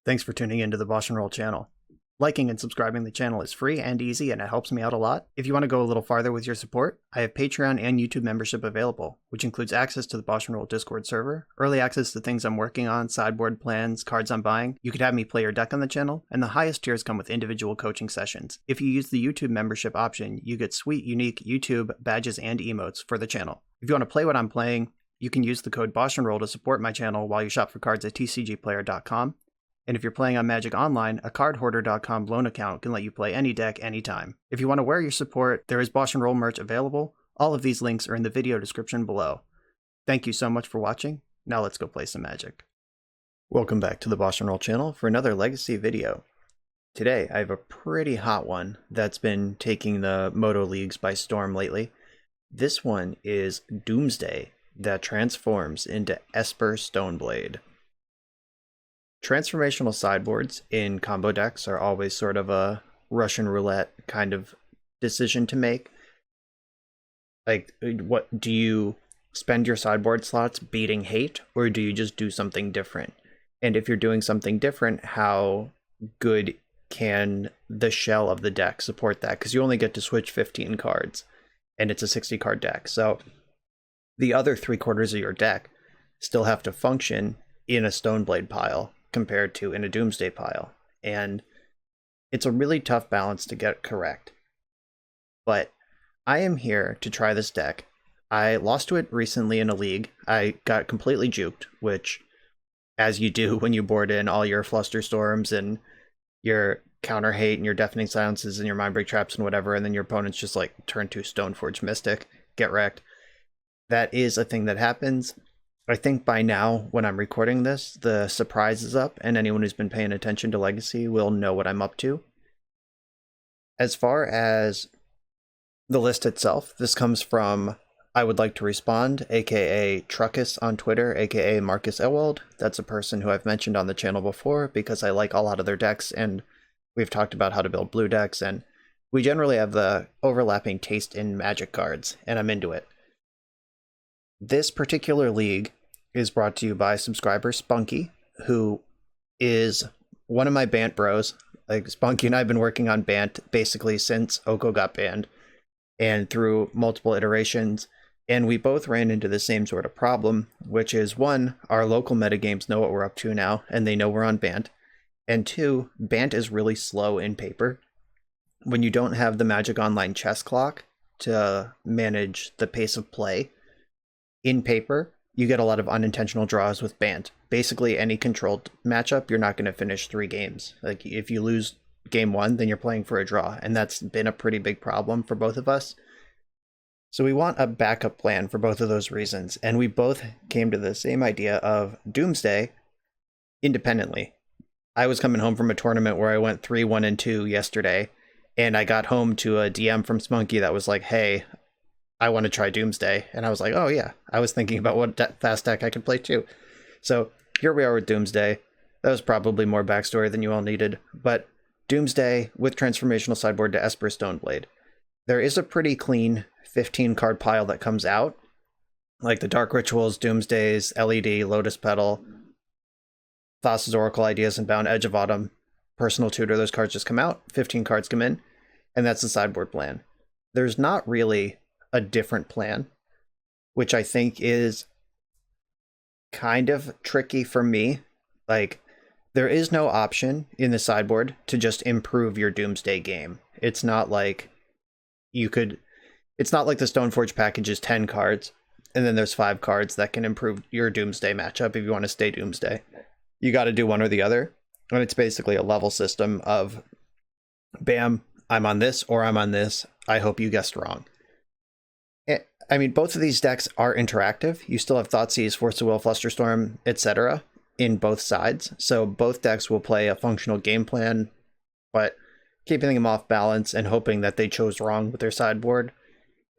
Thanks for tuning into the BoshNRoll channel. Liking and subscribing the channel is free and easy, and it helps me out a lot. If you want to go a little farther with your support, I have Patreon and YouTube membership available, which includes access to the BoshNRoll Discord server, early access to things I'm working on, sideboard plans, cards I'm buying. You could have me play your deck on the channel, and the highest tiers come with individual coaching sessions. If you use the YouTube membership option, you get sweet, unique YouTube badges and emotes for the channel. If you want to play what I'm playing, you can use the code BoshNRoll to support my channel while you shop for cards at tcgplayer.com. And if you're playing on Magic Online, a cardhoarder.com loan account can let you play any deck anytime. If you want to wear your support, there is BoshNRoll merch available. All of these links are in the video description below. Thank you so much for watching. Now let's go play some Magic. Welcome back to the BoshNRoll channel for another Legacy video. Today I have a pretty hot one that's been taking the Moto Leagues by storm lately. This one is Doomsday that transforms into Esper Stoneblade. Transformational sideboards in combo decks are always sort of a Russian roulette kind of decision to make. Like, what do you spend your sideboard slots beating hate, or do you just do something different? And if you're doing something different, how good can the shell of the deck support that? Because you only get to switch 15 cards, and it's a 60 card deck. So the other 3/4 of your deck still have to function in a Stoneblade pile compared to in a Doomsday pile. And it's a really tough balance to get correct. But I am here to try this deck. I lost to it recently in a league. I got completely juked, which, as you do when you board in all your Flusterstorms and your counter hate and your deafening silences and your mindbreak traps and whatever, and then your opponent's just like turn to Stoneforge Mystic, get wrecked. That is a thing that happens. I think by now, when I'm recording this, the surprise is up, and anyone who's been paying attention to Legacy will know what I'm up to. As far as the list itself, this comes from I Would Like to Respond, aka Truckus on Twitter, aka Marcus Ewald. That's a person who I've mentioned on the channel before because I like a lot of their decks, and we've talked about how to build blue decks, and we generally have the overlapping taste in Magic cards, and I'm into it. This particular league is brought to you by subscriber Spunky, who is one of my Bant bros. Like, Spunky and I have been working on Bant basically since Oko got banned and through multiple iterations, and we both ran into the same sort of problem, which is, one, our local metagames know what we're up to now, and they know we're on Bant, and two, Bant is really slow in paper. When you don't have the Magic Online chess clock to manage the pace of play in paper, you get a lot of unintentional draws with Bant. Basically, any controlled matchup, you're not going to finish 3 games. Like, if you lose game 1, then you're playing for a draw, and that's been a pretty big problem for both of us. So we want a backup plan for both of those reasons, and we both came to the same idea of Doomsday independently. I was coming home from a tournament where I went 3-1-2 yesterday, and I got home to a DM from Spunky that was like, hey, I want to try Doomsday. And I was like, oh yeah, I was thinking about what fast deck I could play too. So here we are with Doomsday. That was probably more backstory than you all needed, but Doomsday with transformational sideboard to Esper Stoneblade. There is a pretty clean 15 card pile that comes out, like the Dark Rituals, Doomsdays, LED, Lotus Petal, Thassa's Oracle, Ideas Unbound, Edge of Autumn, Personal Tutor. Those cards just come out, 15 cards come in, and that's the sideboard plan. There's not really a different plan, which I think is kind of tricky for me. Like, there is no option in the sideboard to just improve your Doomsday game. It's not like it's not like the Stoneforge package is 10 cards, and then there's 5 cards that can improve your Doomsday matchup if you want to stay Doomsday. You got to do one or the other, and it's basically a level system of, bam, I'm on this or I'm on this. I hope you guessed wrong. I mean, both of these decks are interactive. You still have Thoughtseize, Force of Will, Flusterstorm, etc. in both sides. So both decks will play a functional game plan, but keeping them off balance and hoping that they chose wrong with their sideboard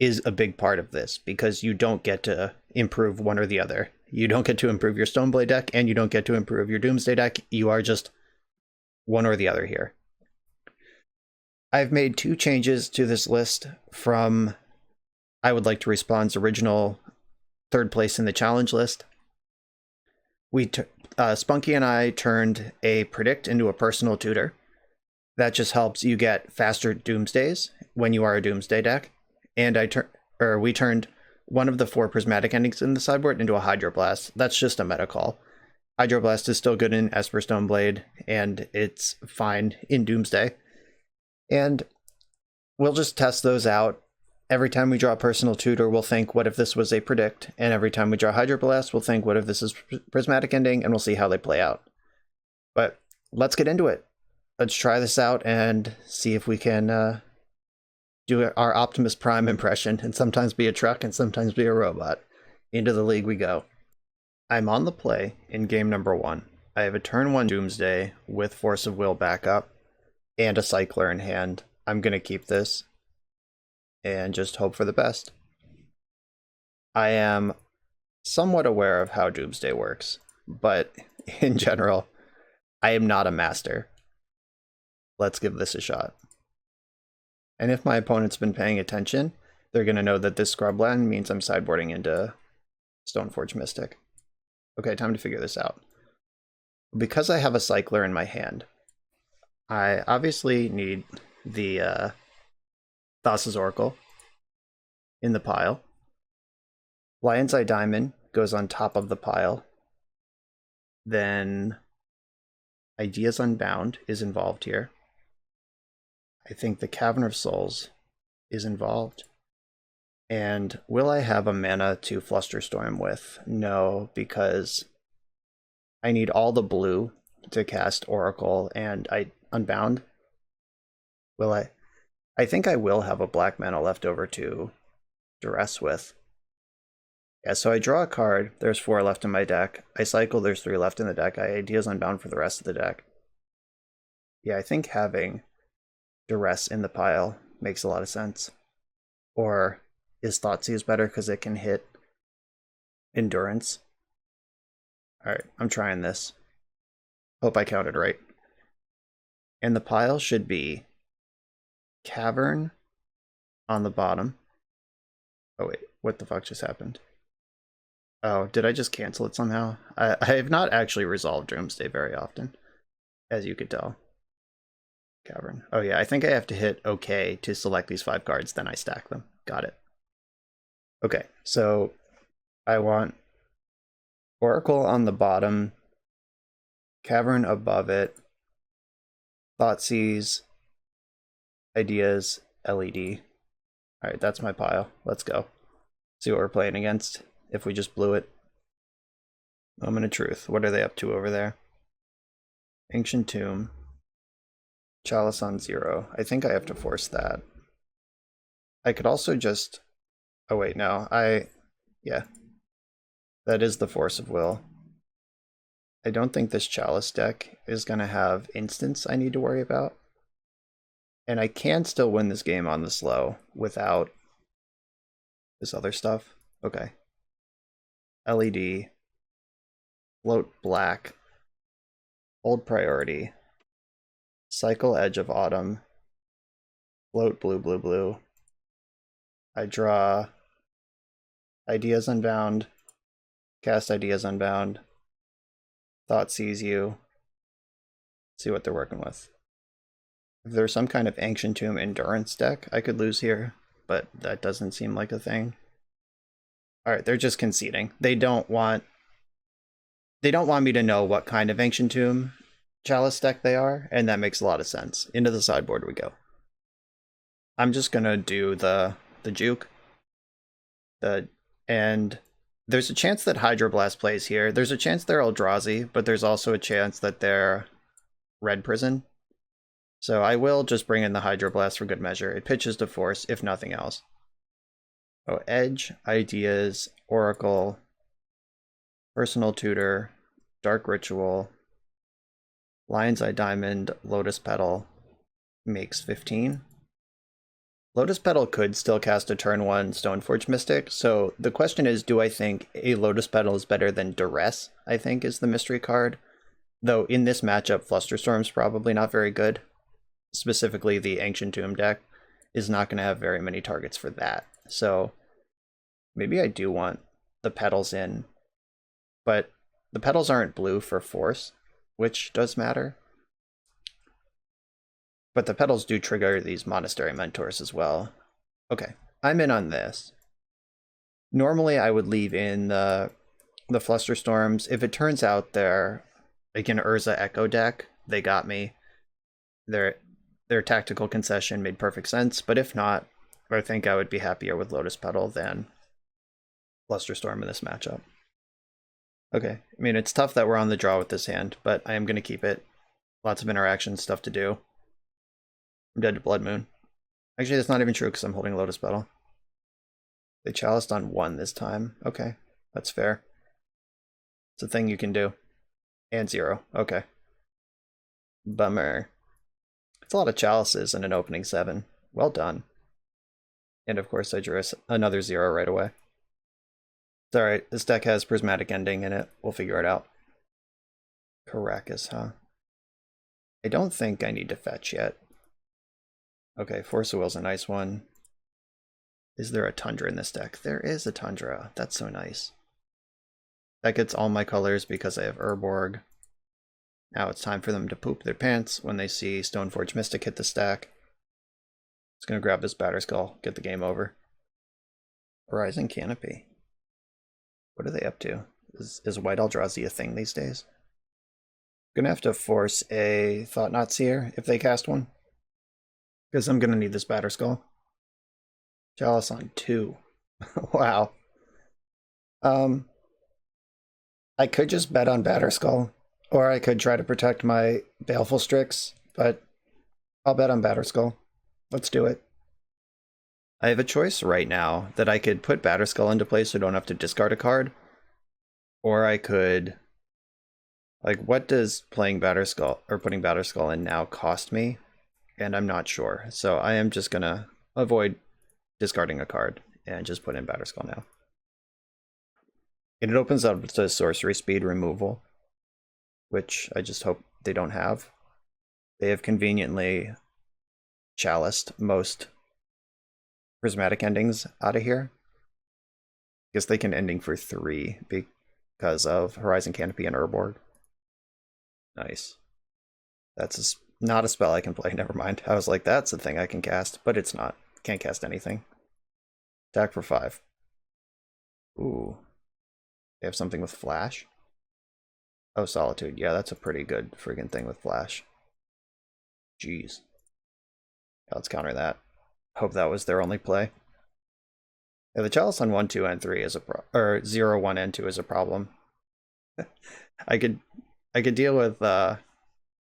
is a big part of this, because you don't get to improve one or the other. You don't get to improve your Stoneblade deck, and you don't get to improve your Doomsday deck. You are just one or the other here. I've made 2 changes to this list from I Would Like to Respond's original 3rd place in the challenge list. We Spunky and I turned a predict into a personal tutor. That just helps you get faster Doomsdays when you are a Doomsday deck. And we turned one of the 4 prismatic endings in the sideboard into a Hydroblast. That's just a meta call. Hydroblast is still good in Esper Stoneblade, and it's fine in Doomsday. And we'll just test those out. Every time we draw a personal tutor, we'll think, what if this was a predict? And every time we draw Hydroblast, we'll think, what if this is prismatic ending? And we'll see how they play out. But let's get into it. Let's try this out and see if we can do our Optimus Prime impression and sometimes be a truck and sometimes be a robot. Into the league we go. I'm on the play in game number 1. I have a turn 1 Doomsday with Force of Will backup and a Cycler in hand. I'm going to keep this and just hope for the best. I am somewhat aware of how Doomsday works, but in general, I am not a master. Let's give this a shot. And if my opponent's been paying attention, they're going to know that this scrubland means I'm sideboarding into Stoneforge Mystic. Okay, time to figure this out. Because I have a Cycler in my hand, I obviously need the Thassa's Oracle in the pile. Lion's Eye Diamond goes on top of the pile. Then Ideas Unbound is involved here. I think the Cavern of Souls is involved. And will I have a mana to Flusterstorm with? No, because I need all the blue to cast Oracle and Unbound. Will I? I think I will have a black mana left over to Duress with. Yeah, so I draw a card. There's 4 left in my deck. I cycle. There's 3 left in the deck. I Ideas Unbound for the rest of the deck. Yeah, I think having Duress in the pile makes a lot of sense. Or is Thoughtseize better because it can hit Endurance? Alright, I'm trying this. Hope I counted right. And the pile should be Cavern on the bottom. Oh wait, what the fuck just happened? Oh, did I just cancel it somehow? I have not actually resolved Doomsday very often, as you could tell. Cavern. Oh yeah, I think I have to hit OK to select these 5 cards, then I stack them. Got it. Okay, so I want Oracle on the bottom, Cavern above it, Thoughtseize, Ideas, LED. Alright, that's my pile. Let's go. See what we're playing against, if we just blew it. Moment of Truth. What are they up to over there? Ancient Tomb. Chalice on 0. I think I have to force that. I could also just... Oh wait, no. Yeah. That is the Force of Will. I don't think this Chalice deck is going to have instants I need to worry about. And I can still win this game on the slow without this other stuff. Okay. LED. Float black. Hold priority. Cycle Edge of Autumn. Float blue, blue, blue. I draw Ideas Unbound. Cast Ideas Unbound. Thoughtseize you. See what they're working with. If there's some kind of Ancient Tomb Endurance deck, I could lose here, but that doesn't seem like a thing. Alright, they're just conceding. They don't want me to know what kind of Ancient Tomb Chalice deck they are, and that makes a lot of sense. Into the sideboard we go. I'm just gonna do the juke. And there's a chance that Hydroblast plays here. There's a chance they're Eldrazi, but there's also a chance that they're Red Prison. So I will just bring in the Hydroblast for good measure. It pitches to Force, if nothing else. Oh, Edge, Ideas, Oracle, Personal Tutor, Dark Ritual, Lion's Eye Diamond, Lotus Petal makes 15. Lotus Petal could still cast a turn 1 Stoneforge Mystic, so the question is, do I think a Lotus Petal is better than Duress, I think is the mystery card. Though in this matchup, Flusterstorm's probably not very good. Specifically, the Ancient Tomb deck is not going to have very many targets for that. So maybe I do want the Petals in, but The petals aren't blue for force, which does matter. But the petals do trigger these Monastery Mentors as well. Okay, I'm in on this. Normally I would leave in the Flusterstorms. If it turns out they're like an Urza Echo deck, they got me. Their tactical concession made perfect sense, but if not, I think I would be happier with Lotus Petal than Flusterstorm in this matchup. Okay, I mean, it's tough that we're on the draw with this hand, but I am going to keep it. Lots of interaction, stuff to do. I'm dead to Blood Moon. Actually, that's not even true because I'm holding Lotus Petal. They chaliced on 1 this time. Okay, that's fair. It's a thing you can do. And 0. Okay. Bummer. It's a lot of chalices in an opening 7. Well done. And of course I drew another 0 right away. It's alright, this deck has Prismatic Ending in it. We'll figure it out. Caracas, huh? I don't think I need to fetch yet. Okay, Force of Will's a nice one. Is there a Tundra in this deck? There is a Tundra. That's so nice. That gets all my colors because I have Urborg. Now it's time for them to poop their pants when they see Stoneforge Mystic hit the stack. It's gonna grab this Batterskull, get the game over. Horizon Canopy. What are they up to? Is White Eldrazi a thing these days? Gonna have to force a Thought-Knot Seer if they cast one. Because I'm gonna need this Batterskull. Chalice on 2. Wow. I could just bet on Batterskull, or I could try to protect my Baleful Strix, but I'll bet on Batterskull. Let's do it. I have a choice right now that I could put Batterskull into play so I don't have to discard a card, or I could... Like, what does playing Batterskull, or putting Batterskull in now cost me? And I'm not sure, so I am just gonna avoid discarding a card and just put in Batterskull now. And it opens up to sorcery speed removal, which I just hope they don't have. They have conveniently chaliced most prismatic endings out of here. I guess they can ending for 3 because of Horizon Canopy and Urborg. Nice. That's not a spell I can play, never mind. I was like, that's a thing I can cast, but it's not. Can't cast anything. Attack for 5. Ooh. They have something with Flash? Oh, Solitude. Yeah, that's a pretty good friggin' thing with Flash. Jeez. Yeah, let's counter that. Hope that was their only play. Yeah, the Chalice on 1, 2, and 3 is or 0, 1, and 2 is a problem. I could deal with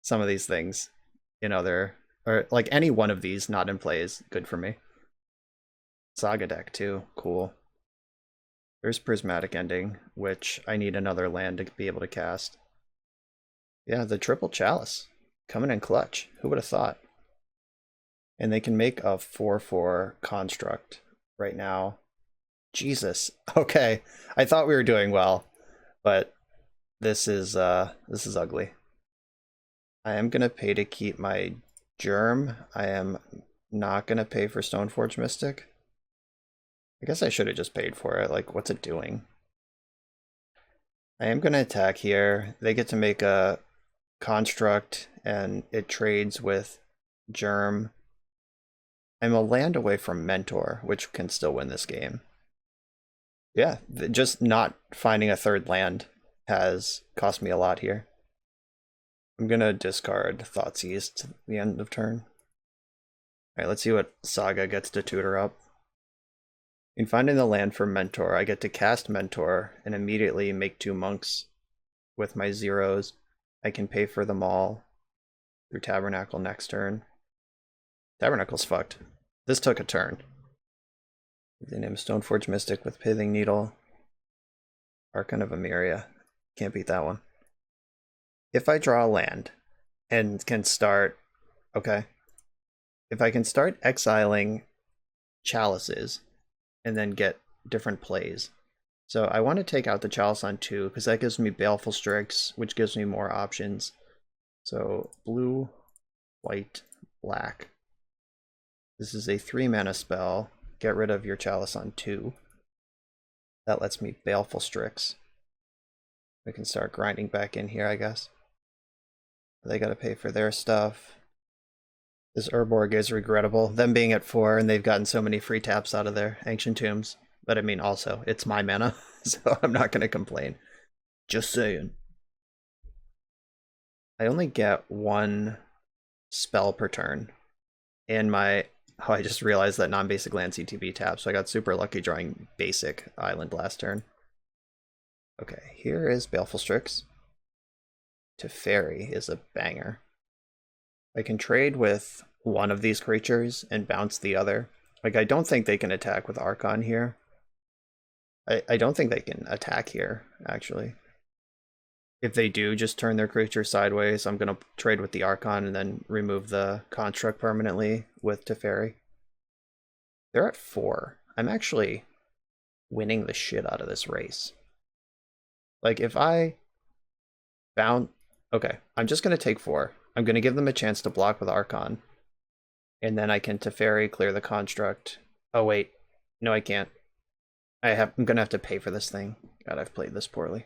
some of these things in other, or like any one of these not in play is good for me. Saga deck too, cool. There's Prismatic Ending, which I need another land to be able to cast. Yeah, the triple Chalice coming in clutch. Who would have thought? And they can make a 4/4 construct right now. Jesus. Okay, I thought we were doing well, but this is ugly. I am gonna pay to keep my Germ. I am not gonna pay for Stoneforge Mystic. I guess I should have just paid for it. Like, what's it doing? I am gonna attack here. They get to make a construct, and it trades with Germ. I'm a land away from Mentor, which can still win this game. Yeah, just not finding a third land has cost me a lot here. I'm gonna discard Thoughtseize to the end of turn. Alright, let's see what Saga gets to tutor up. In finding the land for Mentor, I get to cast Mentor and immediately make 2 monks with my 0s. I can pay for them all through Tabernacle next turn. Tabernacle's fucked. This took a turn. The name Stoneforge Mystic with Pithing Needle. Archon of Emeria. Can't beat that one. If I draw a land and can start... Okay. If I can start exiling chalices and then get different plays. So I want to take out the Chalice on 2 because that gives me Baleful Strix, which gives me more options. So blue, white, black. This is a 3-mana spell. Get rid of your Chalice on 2. That lets me Baleful Strix. We can start grinding back in here, I guess. They gotta pay for their stuff. This Urborg is regrettable. Them being at 4 and they've gotten so many free taps out of their Ancient Tombs. But I mean, also, it's my mana, so I'm not gonna complain. Just saying. I only get 1 spell per turn. And my... Oh, I just realized that non-basic land CTB taps, so I got super lucky drawing basic island last turn. Okay, here is Baleful Strix. Teferi is a banger. I can trade with one of these creatures and bounce the other. Like, I don't think they can attack with Archon here. I don't think they can attack here, actually. If they do just turn their creature sideways, I'm going to trade with the Archon and then remove the construct permanently with Teferi. They're at 4. I'm actually winning the shit out of this race. Like, if I bounce... Okay, I'm just going to take 4. I'm going to give them a chance to block with Archon. And then I can Teferi, clear the construct. Oh, wait. No, I can't. I'm going to have to pay for this thing. God, I've played this poorly.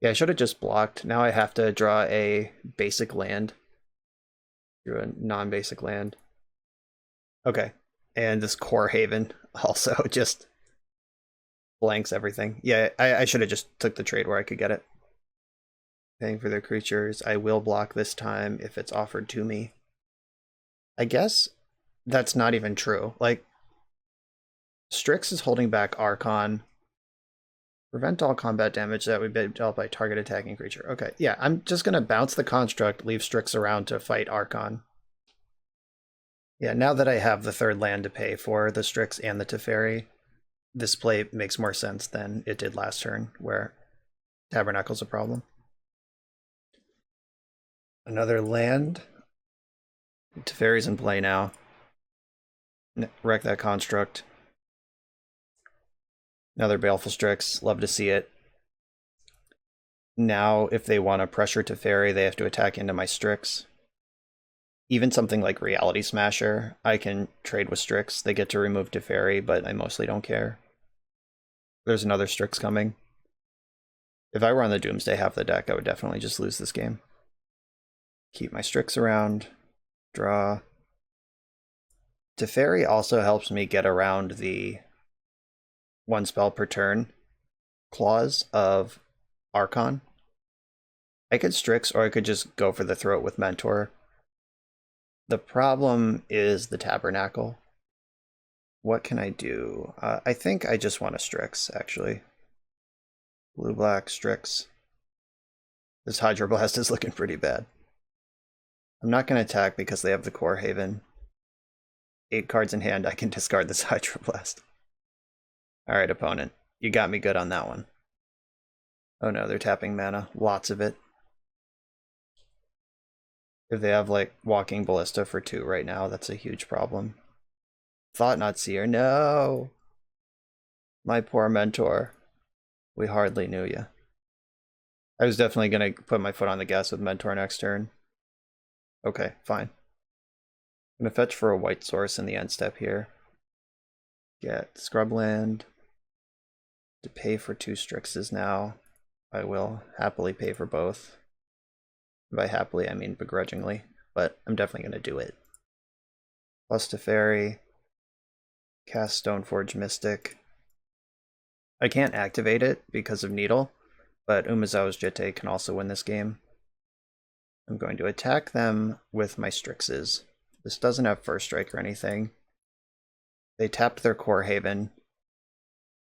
Yeah, I should have just blocked. Now I have to draw a basic land. Drew a non-basic land. Okay. And this Core Haven also just blanks everything. Yeah, I should have just took the trade where I could get it. Paying for their creatures. I will block this time if it's offered to me. I guess that's not even true. Like, Strix is holding back Archon. Prevent all combat damage that would be dealt by target attacking creature. Okay, yeah, I'm just going to bounce the construct, leave Strix around to fight Archon. Yeah, now that I have the 3rd land to pay for the Strix and the Teferi, this play makes more sense than it did last turn, where Tabernacle's a problem. Another land. Teferi's in play now. Wreck that construct. Another Baleful Strix. Love to see it. Now, if they want to pressure Teferi, they have to attack into my Strix. Even something like Reality Smasher, I can trade with Strix. They get to remove Teferi, but I mostly don't care. There's another Strix coming. If I were on the Doomsday half the deck, I would definitely just lose this game. Keep my Strix around. Draw. Teferi also helps me get around the 1 spell per turn clause of Archon. I could Strix, or I could just go for the throat with Mentor. The problem is the Tabernacle. What can I do? I think I just want a Strix, actually. Blue-black Strix. This Hydroblast is looking pretty bad. I'm not going to attack because they have the Core Haven. 8 cards in hand, I can discard this Hydroblast. Alright, opponent. You got me good on that one. Oh no, they're tapping mana. Lots of it. If they have, like, Walking Ballista for 2 right now, that's a huge problem. Thought-Knot Seer, no! My poor Mentor. We hardly knew you. I was definitely going to put my foot on the gas with Mentor next turn. Okay, fine. I'm going to fetch for a white source in the end step here. Get Scrubland. To pay for 2 Strixes now. I will happily pay for both. By happily, I mean begrudgingly, but I'm definitely going to do it. Plus Teferi. Cast Stoneforge Mystic. I can't activate it because of Needle, but Umezawa's Jitte can also win this game. I'm going to attack them with my Strixes. This doesn't have First Strike or anything. They tapped their Core Haven.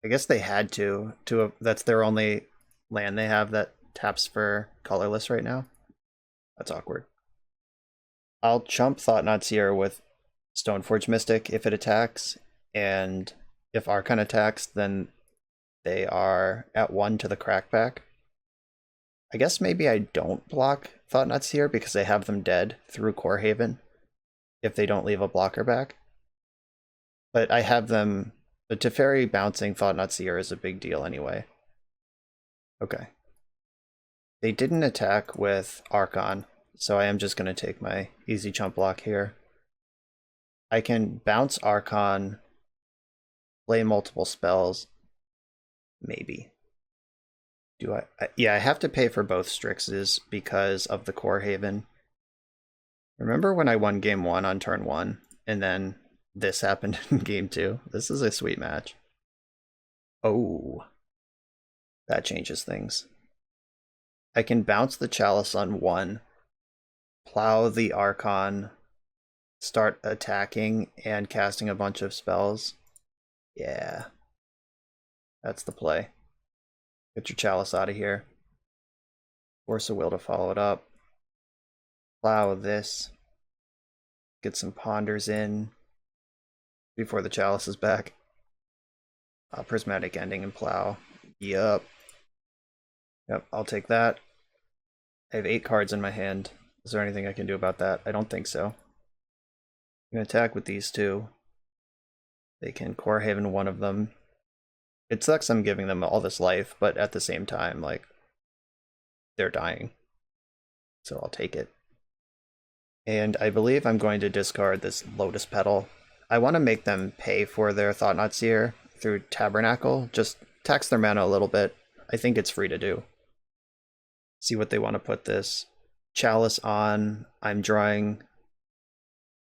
I guess they had to. That's their only land they have that taps for colorless right now. That's awkward. I'll chump Thought-Knot Seer with Stoneforge Mystic if it attacks, and if Archon attacks, then they are at 1 to the Crackback. I guess maybe I don't block Thought-Knot Seer because they have them dead through Core Haven if they don't leave a blocker back. But I have them... The Teferi bouncing Thought-Knot Seer is a big deal anyway. Okay. They didn't attack with Archon, so I am just going to take my easy chump block here. I can bounce Archon, play multiple spells, maybe. Yeah, I have to pay for both Strixes because of the Core Haven. Remember when I won game 1 on turn 1, and then this happened in game 2? This is a sweet match. Oh, that changes things. I can bounce the Chalice on 1, plow the Archon, start attacking and casting a bunch of spells. Yeah, that's the play. Get your Chalice out of here. Force a will to follow it up. Plow this. Get some Ponders in before the Chalice is back. Prismatic Ending and plow. Yup. Yep, I'll take that. I have 8 cards in my hand. Is there anything I can do about that? I don't think so. I'm going to attack with these two. They can Core Haven one of them. It sucks I'm giving them all this life, but at the same time, like, they're dying. So I'll take it. And I believe I'm going to discard this Lotus Petal. I want to make them pay for their Thought-Knot Seer through Tabernacle. Just tax their mana a little bit. I think it's free to do. See what they want to put this. Chalice on. I'm drawing...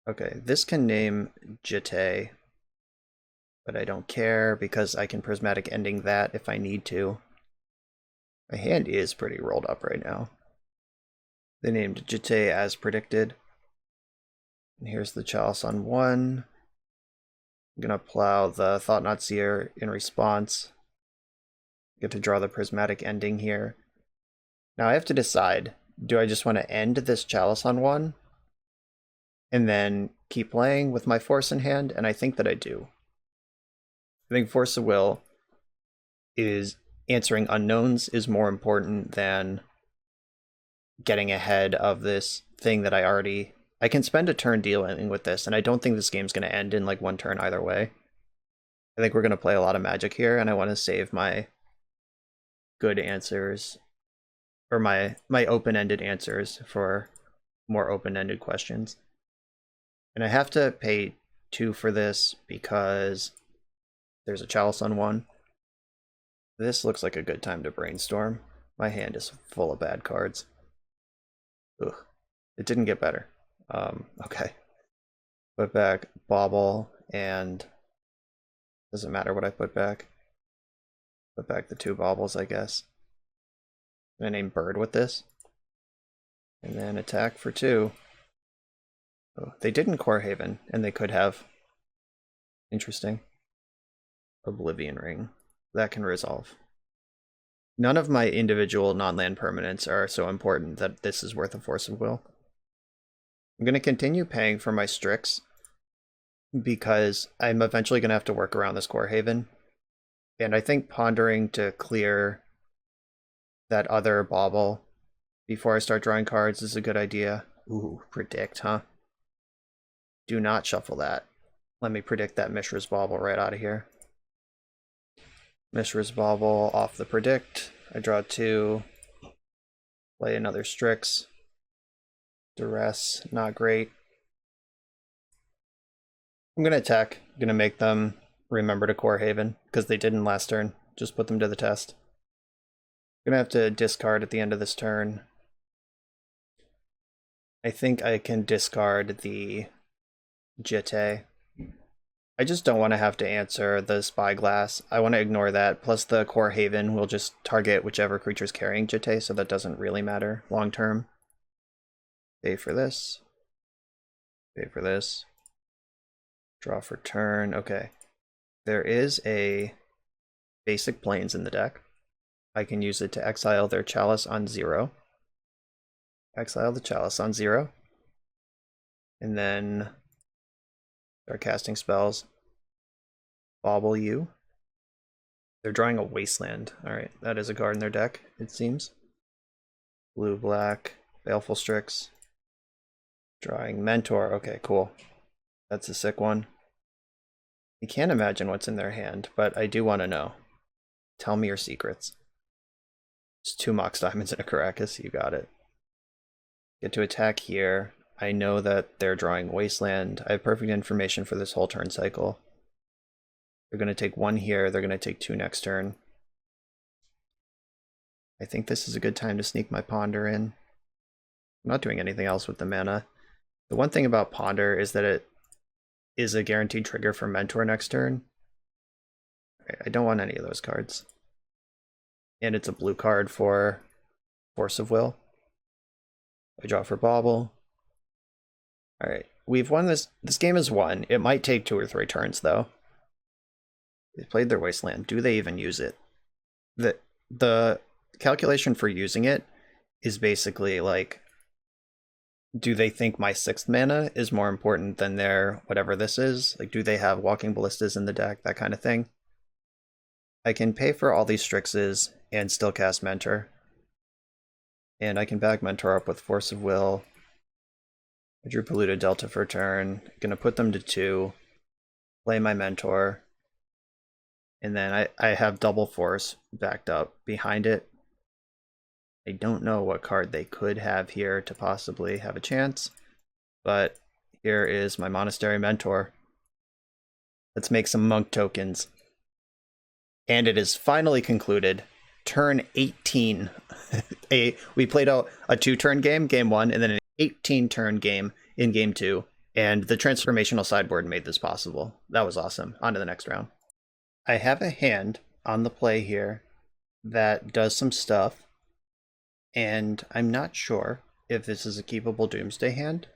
Okay, this can name Jitte, but I don't care because I can Prismatic Ending that if I need to. My hand is pretty rolled up right now. They named Jitte as predicted. And here's the Chalice on 1. I'm gonna plow the Thought-Knot Seer in response. Get to draw the Prismatic Ending here. Now I have to decide, do I just want to end this Chalice on 1? And then keep playing with my Force in hand? And I think that I do. I think Force of Will is answering unknowns is more important than getting ahead of this thing that I can spend a turn dealing with this, and I don't think this game's going to end in like one turn either way. I think we're going to play a lot of Magic here, and I want to save my good answers, or my open-ended answers for more open-ended questions. And I have to pay 2 for this because there's a Chalice on 1. This looks like a good time to brainstorm. My hand is full of bad cards. Ugh. It didn't get better. Okay. Put back Bauble, and doesn't matter what I put back. Put back the 2 Baubles, I guess. I'm gonna name Bird with this. And then attack for 2. Oh, they didn't Core Haven, and they could have. Interesting. Oblivion Ring. That can resolve. None of my individual non-land permanents are so important that this is worth a Force of Will. I'm going to continue paying for my Strix because I'm eventually going to have to work around this Core Haven. And I think pondering to clear that other Bauble before I start drawing cards is a good idea. Ooh, predict, huh? Do not shuffle that. Let me predict that Mishra's Bauble right out of here. Mishra's Bauble off the predict. I draw 2. Play another Strix. Duress, not great. I'm going to attack. I'm going to make them remember to Core Haven, because they didn't last turn. Just put them to the test. I'm going to have to discard at the end of this turn. I think I can discard the Jitte. I just don't want to have to answer the Spyglass. I want to ignore that. Plus the Core Haven will just target whichever creature's carrying Jitte, so that doesn't really matter long term. Pay for this. Pay for this. Draw for turn. Okay. There is a basic Plains in the deck. I can use it to exile their Chalice on 0. Exile the Chalice on 0. And then start casting spells. Bauble you. They're drawing a Wasteland. Alright, that is a card in their deck, it seems. Blue, black, Baleful Strix. Drawing Mentor. Okay, cool. That's a sick one. I can't imagine what's in their hand, but I do want to know. Tell me your secrets. It's 2 Mox Diamonds and a Caracas. You got it. Get to attack here. I know that they're drawing Wasteland. I have perfect information for this whole turn cycle. They're going to take 1 here. They're going to take 2 next turn. I think this is a good time to sneak my Ponder in. I'm not doing anything else with the mana. The one thing about Ponder is that it is a guaranteed trigger for Mentor next turn. I don't want any of those cards. And it's a blue card for Force of Will. I draw for Bauble. Alright, we've won this. This game is won. It might take 2 or 3 turns, though. They played their Wasteland. Do they even use it? The calculation for using it is basically like, do they think my 6th mana is more important than their whatever this is? Like, do they have Walking Ballistas in the deck? That kind of thing. I can pay for all these Strixes and still cast Mentor. And I can back Mentor up with Force of Will. I drew Polluted Delta for a turn. Gonna put them to 2. Play my Mentor. And then I have Double Force backed up behind it. I don't know what card they could have here to possibly have a chance. But here is my Monastery Mentor. Let's make some Monk tokens. And it is finally concluded. Turn 18. We played a 2-turn game, game 1, and then an 18-turn game in game 2. And the transformational sideboard made this possible. That was awesome. On to the next round. I have a hand on the play here that does some stuff. And I'm not sure if this is a keepable Doomsday hand.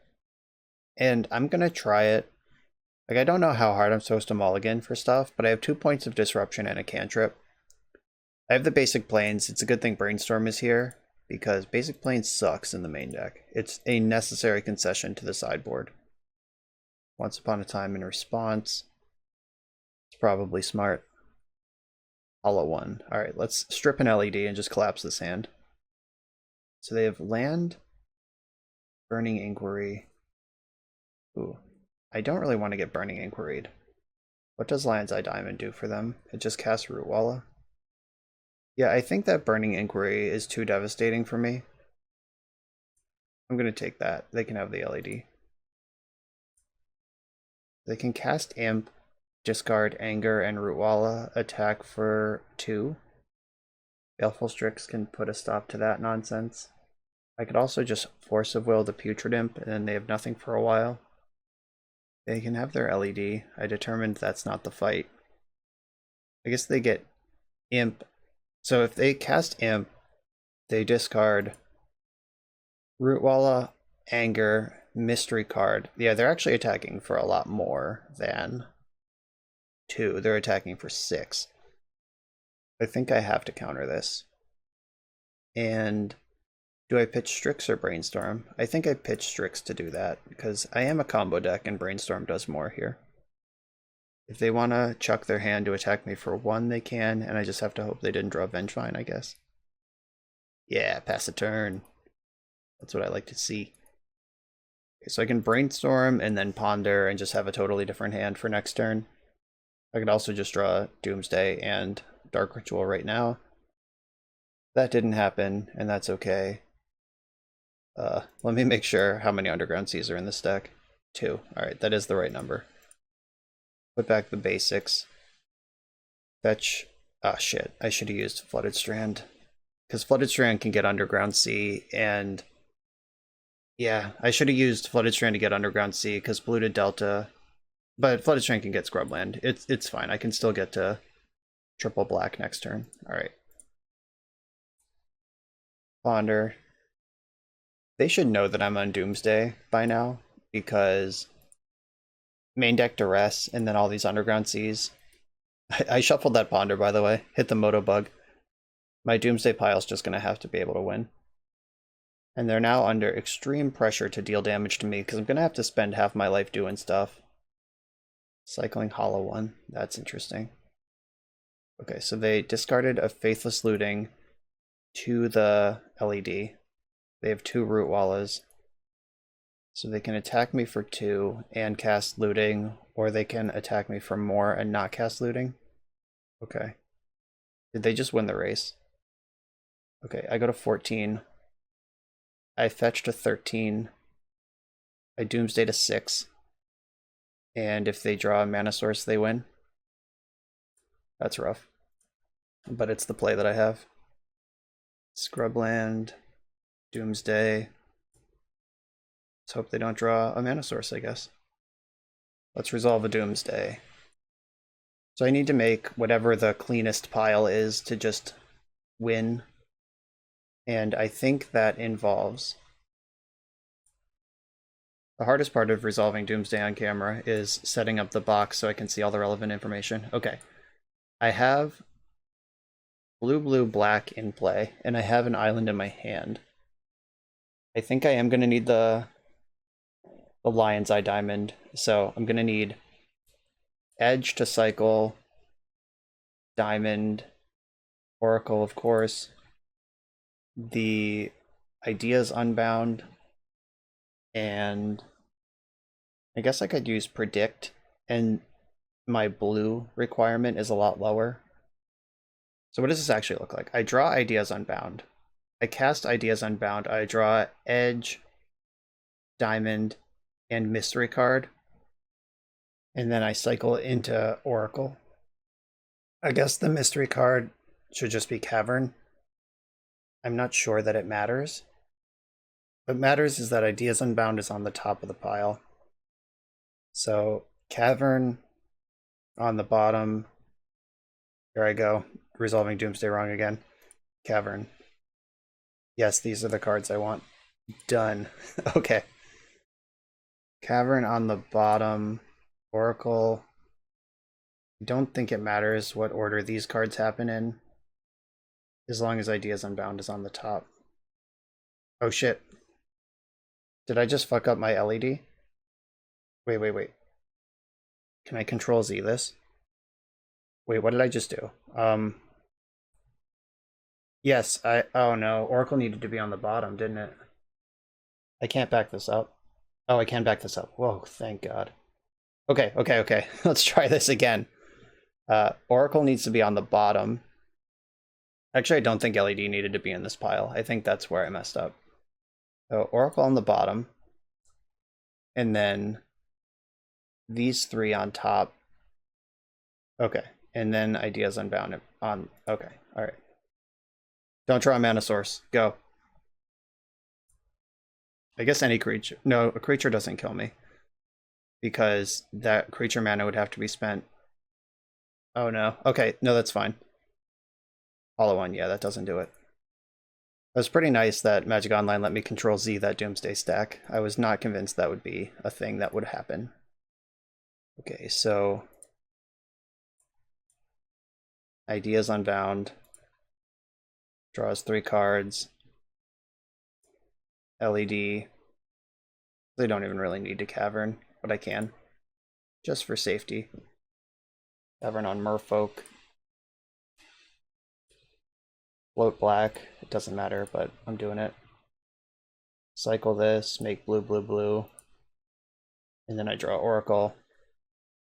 And I'm going to try it. Like, I don't know how hard I'm supposed to mulligan for stuff, but I have 2 points of disruption and a cantrip. I have the basic planes. It's a good thing Brainstorm is here, because basic planes sucks in the main deck. It's a necessary concession to the sideboard. Once Upon a Time in response. It's probably smart. Hollow 1. Alright, let's strip an LED and just collapse this hand. So they have land, Burning Inquiry. Ooh. I don't really want to get Burning Inquiry. What does Lion's Eye Diamond do for them? It just casts Rootwalla. Yeah, I think that Burning Inquiry is too devastating for me. I'm going to take that. They can have the LED. They can cast Imp, discard Anger and Rootwalla, attack for 2. Baleful Strix can put a stop to that nonsense. I could also just Force of Will the Putrid Imp, and then they have nothing for a while. They can have their LED. I determined that's not the fight. I guess they get Imp. So if they cast Imp, they discard Rootwalla, Anger, Mystery card. Yeah, they're actually attacking for a lot more than 2. They're attacking for 6. I think I have to counter this. And do I pitch Strix or Brainstorm? I think I pitch Strix to do that, because I am a combo deck and Brainstorm does more here. If they want to chuck their hand to attack me for 1, they can, and I just have to hope they didn't draw Vengevine, I guess. Yeah, pass a turn. That's what I like to see. Okay, so I can Brainstorm and then Ponder and just have a totally different hand for next turn. I could also just draw Doomsday and Dark Ritual right now. That didn't happen, and that's okay. Let me make sure how many Underground Seas are in this deck. 2. Alright, that is the right number. Put back the basics. Fetch. Ah, shit. I should have used Flooded Strand. Because Flooded Strand can get Underground Sea, and yeah, I should have used Flooded Strand to get Underground Sea, because Polluted Delta. But Flooded Strand can get Scrubland. It's fine. I can still get to triple black next turn. Alright. Ponder. They should know that I'm on Doomsday by now, because main deck Duress and then all these Underground Seas. I shuffled that Ponder, by the way. Hit the Moto bug. My Doomsday pile's just going to have to be able to win. And they're now under extreme pressure to deal damage to me, because I'm going to have to spend half my life doing stuff. Cycling Hollow 1. That's interesting. Okay, so they discarded a Faithless Looting to the LED. They have 2 Rootwallas. So they can attack me for 2 and cast Looting, or they can attack me for more and not cast Looting. Okay. Did they just win the race? Okay, I go to 14. I fetch to 13. I Doomsday to 6. And if they draw a mana source, they win. That's rough. But it's the play that I have. Scrubland, Doomsday. Let's hope they don't draw a mana source, I guess. Let's resolve a Doomsday. So I need to make whatever the cleanest pile is to just win. And I think that involves... The hardest part of resolving Doomsday on camera is setting up the box so I can see all the relevant information. Okay. I have blue, blue, black in play, and I have an island in my hand. I think I am going to need the Lion's Eye Diamond, so I'm going to need Edge to cycle, Diamond, Oracle, of course, the Ideas Unbound, and I guess I could use Predict, and my blue requirement is a lot lower. So what does this actually look like? I draw Ideas Unbound. I cast Ideas Unbound. I draw Edge, Diamond, and Mystery card. And then I cycle into Oracle. I guess the Mystery card should just be Cavern. I'm not sure that it matters. What matters is that Ideas Unbound is on the top of the pile. So Cavern on the bottom. Here I go. Resolving Doomsday wrong again. Cavern. Yes, these are the cards I want. Done. Okay. Cavern on the bottom. Oracle. I don't think it matters what order these cards happen in, as long as Ideas Unbound is on the top. Oh shit. Did I just fuck up my LED? Wait. Can I Control Z this? Wait, what did I just do? Yes, oh no, Oracle needed to be on the bottom, didn't it? I can't back this up. Oh, I can back this up. Whoa, thank God. Okay. Let's try this again. Oracle needs to be on the bottom. Actually, I don't think LED needed to be in this pile. I think that's where I messed up. So Oracle on the bottom. And then these three on top. Okay. And then Ideas Unbound on... Okay. All right. Don't draw a mana source. Go. I guess any creature... No, a creature doesn't kill me. Because that creature mana would have to be spent. Oh no. Okay, no, that's fine. Hollow one, yeah, that doesn't do it. It was pretty nice that Magic Online let me Control Z that Doomsday stack. I was not convinced that would be a thing that would happen. Okay, so... Ideas Unbound. Draws 3 cards. LED. They don't even really need to Cavern, but I can. Just for safety. Cavern on Merfolk. Float black. It doesn't matter, but I'm doing it. Cycle this, make blue, blue, blue. And then I draw Oracle.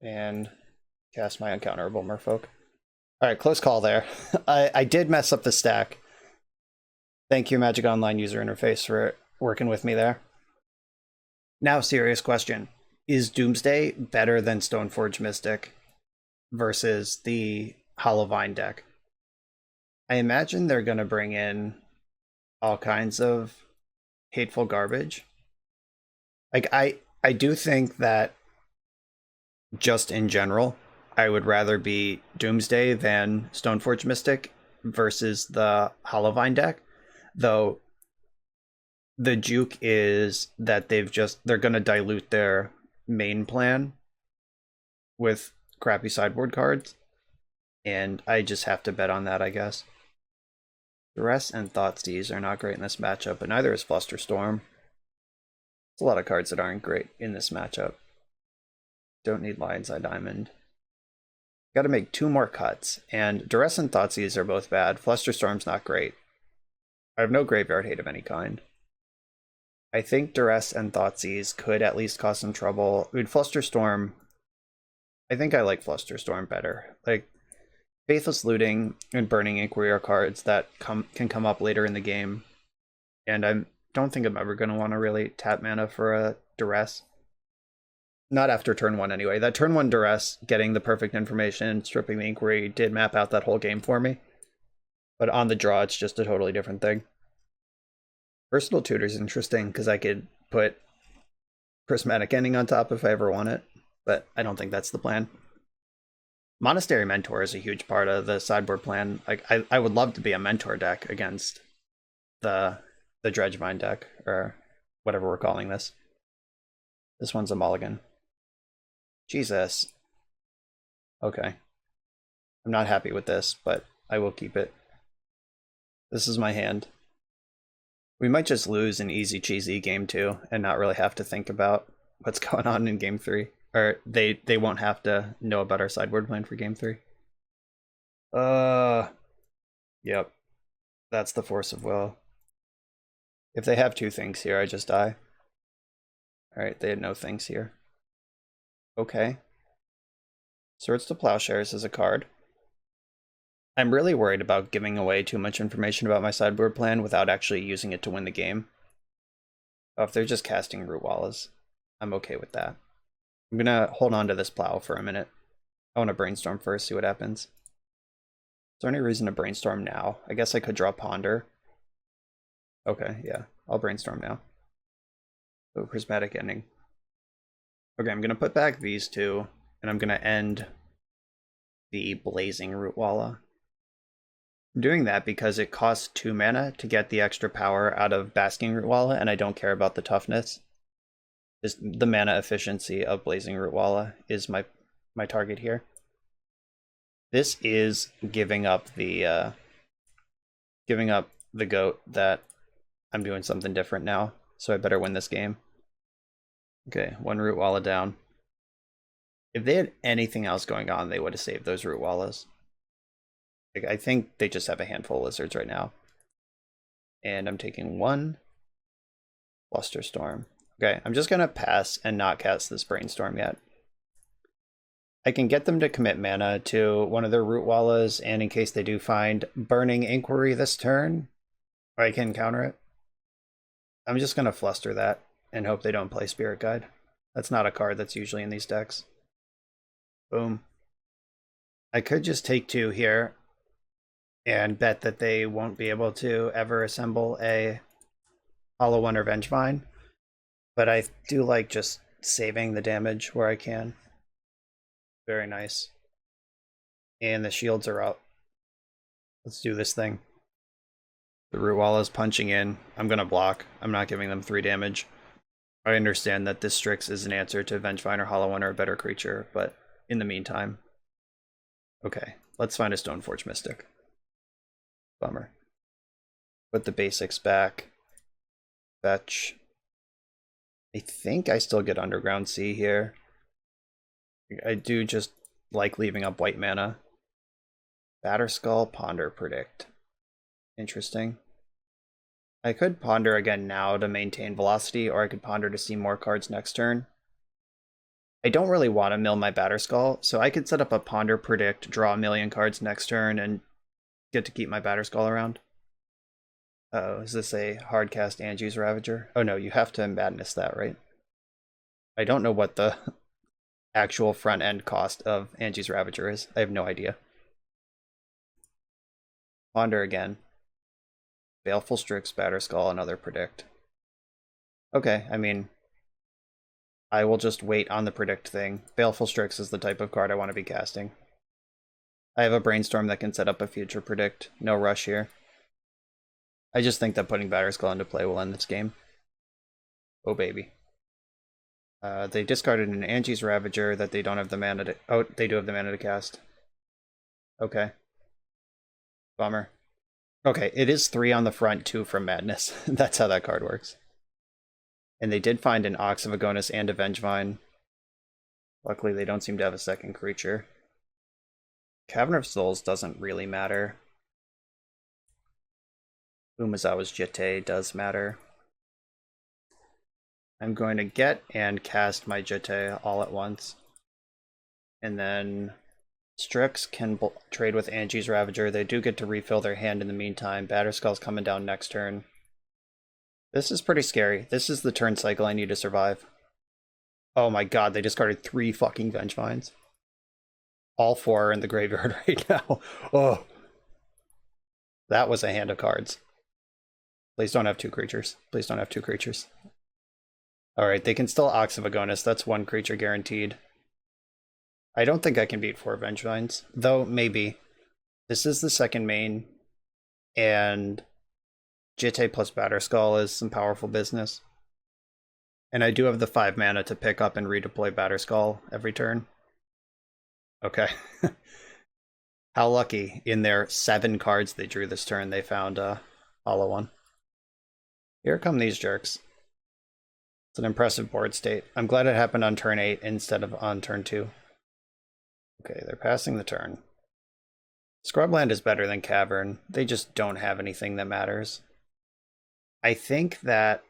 And cast my uncounterable Merfolk. Alright, close call there. I did mess up the stack. Thank you, Magic Online user interface, for working with me there. Now, serious question. Is Doomsday better than Stoneforge Mystic versus the Hollowvine deck? I imagine they're going to bring in all kinds of hateful garbage. Like, I do think that just in general, I would rather be Doomsday than Stoneforge Mystic versus the Hollowvine deck. Though the juke is that they're going to dilute their main plan with crappy sideboard cards. And I just have to bet on that, I guess. Duress and Thoughtseize are not great in this matchup, but neither is Flusterstorm. There's a lot of cards that aren't great in this matchup. Don't need Lion's Eye Diamond. Got to make 2 more cuts, and Duress and Thoughtseize are both bad. Flusterstorm's not great. I have no graveyard hate of any kind. I think Duress and Thoughtseize could at least cause some trouble. I mean, Flusterstorm, I think I like Flusterstorm better. Like, Faithless Looting and Burning Inquiry are cards that can come up later in the game, and I don't think I'm ever going to want to really tap mana for a Duress. Not after turn 1 anyway. That turn 1 Duress, getting the perfect information, stripping the Inquiry, did map out that whole game for me. But on the draw, it's just a totally different thing. Versatile Tutor is interesting because I could put Prismatic Ending on top if I ever want it, but I don't think that's the plan. Monastery Mentor is a huge part of the sideboard plan. Like I would love to be a mentor deck against the Dredgevine deck, or whatever we're calling this. This one's a mulligan. Jesus. Okay. I'm not happy with this, but I will keep it. This is my hand. We might just lose an easy cheesy game 2 and not really have to think about what's going on in game 3. Or they won't have to know about our sideboard plan for game 3. Yep. That's the force of will. If they have 2 things here, I just die. Alright, they had no things here. Okay. Swords to Plowshares is a card. I'm really worried about giving away too much information about my sideboard plan without actually using it to win the game. Oh, if they're just casting Root Wallas, I'm okay with that. I'm gonna hold on to this plow for a minute. I want to brainstorm first, see what happens. Is there any reason to brainstorm now? I guess I could draw Ponder. Okay, yeah, I'll brainstorm now. Oh, Prismatic Ending. Okay, I'm gonna put back these 2, and I'm gonna end the Blazing Root Walla. I'm doing that because it costs 2 mana to get the extra power out of Basking Root Walla, and I don't care about the toughness. Just the mana efficiency of Blazing Root Walla is my target here. This is giving up the goat that I'm doing something different now, so I better win this game. Okay, 1 Root Walla down. If they had anything else going on, they would have saved those Root Wallas. Like, I think they just have a handful of lizards right now. And I'm taking 1 Flusterstorm. Okay, I'm just gonna pass and not cast this Brainstorm yet. I can get them to commit mana to one of their Root Wallas, and in case they do find Burning Inquiry this turn, I can counter it. I'm just gonna fluster that and hope they don't play Spirit Guide. That's not a card that's usually in these decks. Boom. I could just take 2 here and bet that they won't be able to ever assemble a Hollow One or Vengevine, but I do like just saving the damage where I can. Very nice. And the shields are up. Let's do this thing. The Root Walla is punching in. I'm gonna block. I'm not giving them 3 damage. I understand that this Strix is an answer to Vengevine or Hollow One or a better creature, but in the meantime. Okay, let's find a Stoneforge Mystic. Bummer. Put the basics back. Fetch. I think I still get Underground Sea here. I do just like leaving up white mana. Batterskull, Ponder, Predict. Interesting. I could Ponder again now to maintain velocity, or I could Ponder to see more cards next turn. I don't really want to mill my Batterskull, so I could set up a Ponder, Predict, draw a million cards next turn, and get to keep my Batterskull around. Oh, is this a hardcast Angie's Ravager? Oh no, you have to Madness that, right? I don't know what the actual front end cost of Angie's Ravager is. I have no idea. Ponder again. Baleful Strix, Batterskull, another Predict. Okay, I mean, I will just wait on the Predict thing. Baleful Strix is the type of card I want to be casting. I have a Brainstorm that can set up a future Predict. No rush here. I just think that putting Batterskull into play will end this game. Oh baby. They discarded an Angie's Ravager that they don't have the mana to... Oh, they do have the mana to cast. Okay. Bummer. Okay, it is 3 on the front, 2 from Madness. That's how that card works. And they did find an Ox of Agonis and a Vengevine. Luckily, they don't seem to have a second creature. Cavern of Souls doesn't really matter. Umezawa's Jitte does matter. I'm going to get and cast my Jitte all at once. And then Strix can trade with Angie's Ravager. They do get to refill their hand in the meantime. Batterskull's coming down next turn. This is pretty scary. This is the turn cycle I need to survive. Oh my god, they discarded 3 fucking Vengevines. All 4 are in the graveyard right now. Oh. That was a hand of cards. Please don't have 2 creatures. Please don't have 2 creatures. Alright, they can still Ox of Agonis. That's 1 creature guaranteed. I don't think I can beat 4 Vengevines, though maybe. This is the second main, and Jitte plus Batterskull is some powerful business. And I do have the 5 mana to pick up and redeploy Batterskull every turn. Okay. How lucky. In their 7 cards they drew this turn, they found a hollow one. Here come these jerks. It's an impressive board state. I'm glad it happened on turn 8 instead of on turn 2. Okay, they're passing the turn. Scrubland is better than Cavern. They just don't have anything that matters. I think that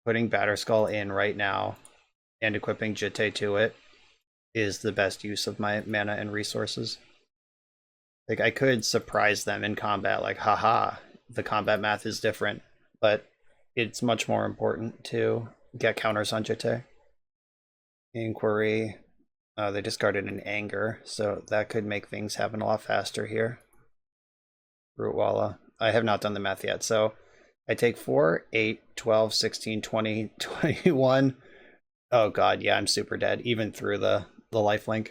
putting Batterskull in right now and equipping Jitte to it is the best use of my mana and resources. Like, I could surprise them in combat, like, haha, the combat math is different, but it's much more important to get counters on Jitte. Inquiry. They discarded an Anger, so that could make things happen a lot faster here. Rootwalla. I have not done the math yet, so I take 4, 8, 12, 16, 20, 21. Oh god, yeah, I'm super dead, even through the lifelink.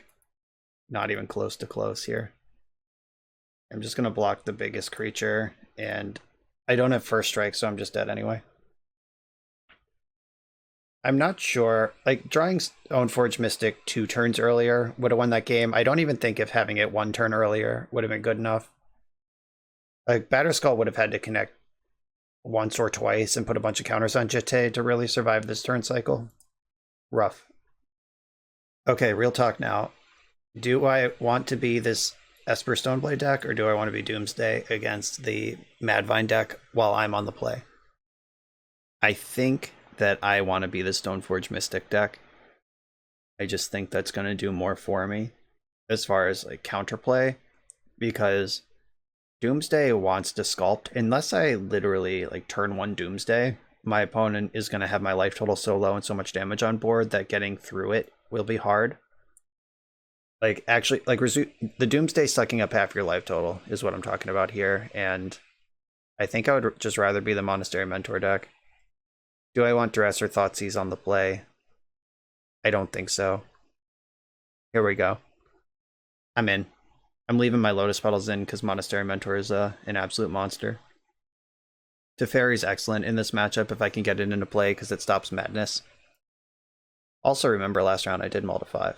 Not even close to close here. I'm just going to block the biggest creature, and I don't have first strike, so I'm just dead anyway. I'm not sure, like, drawing Stoneforge Mystic 2 turns earlier would have won that game. I don't even think if having it 1 turn earlier would have been good enough. Like, Batterskull would have had to connect once or twice and put a bunch of counters on Jitte to really survive this turn cycle. Rough. Okay, real talk now. Do I want to be this Esper Stoneblade deck, or do I want to be Doomsday against the Madvine deck while I'm on the play? I think that I want to be the Stoneforge Mystic deck. I just think that's going to do more for me as far as like counterplay, because Doomsday wants to sculpt. Unless I literally like turn 1 Doomsday, my opponent is going to have my life total so low and so much damage on board that getting through it will be hard. Like, actually, like, the Doomsday sucking up half your life total is what I'm talking about here, and I think I would just rather be the Monastery Mentor deck. Do I want Duress or Thoughtseize on the play? I don't think so. Here we go. I'm in. I'm leaving my Lotus Petals in because Monastery Mentor is an absolute monster. Teferi's excellent in this matchup if I can get it into play because it stops madness. Also remember last round I did mull to 5.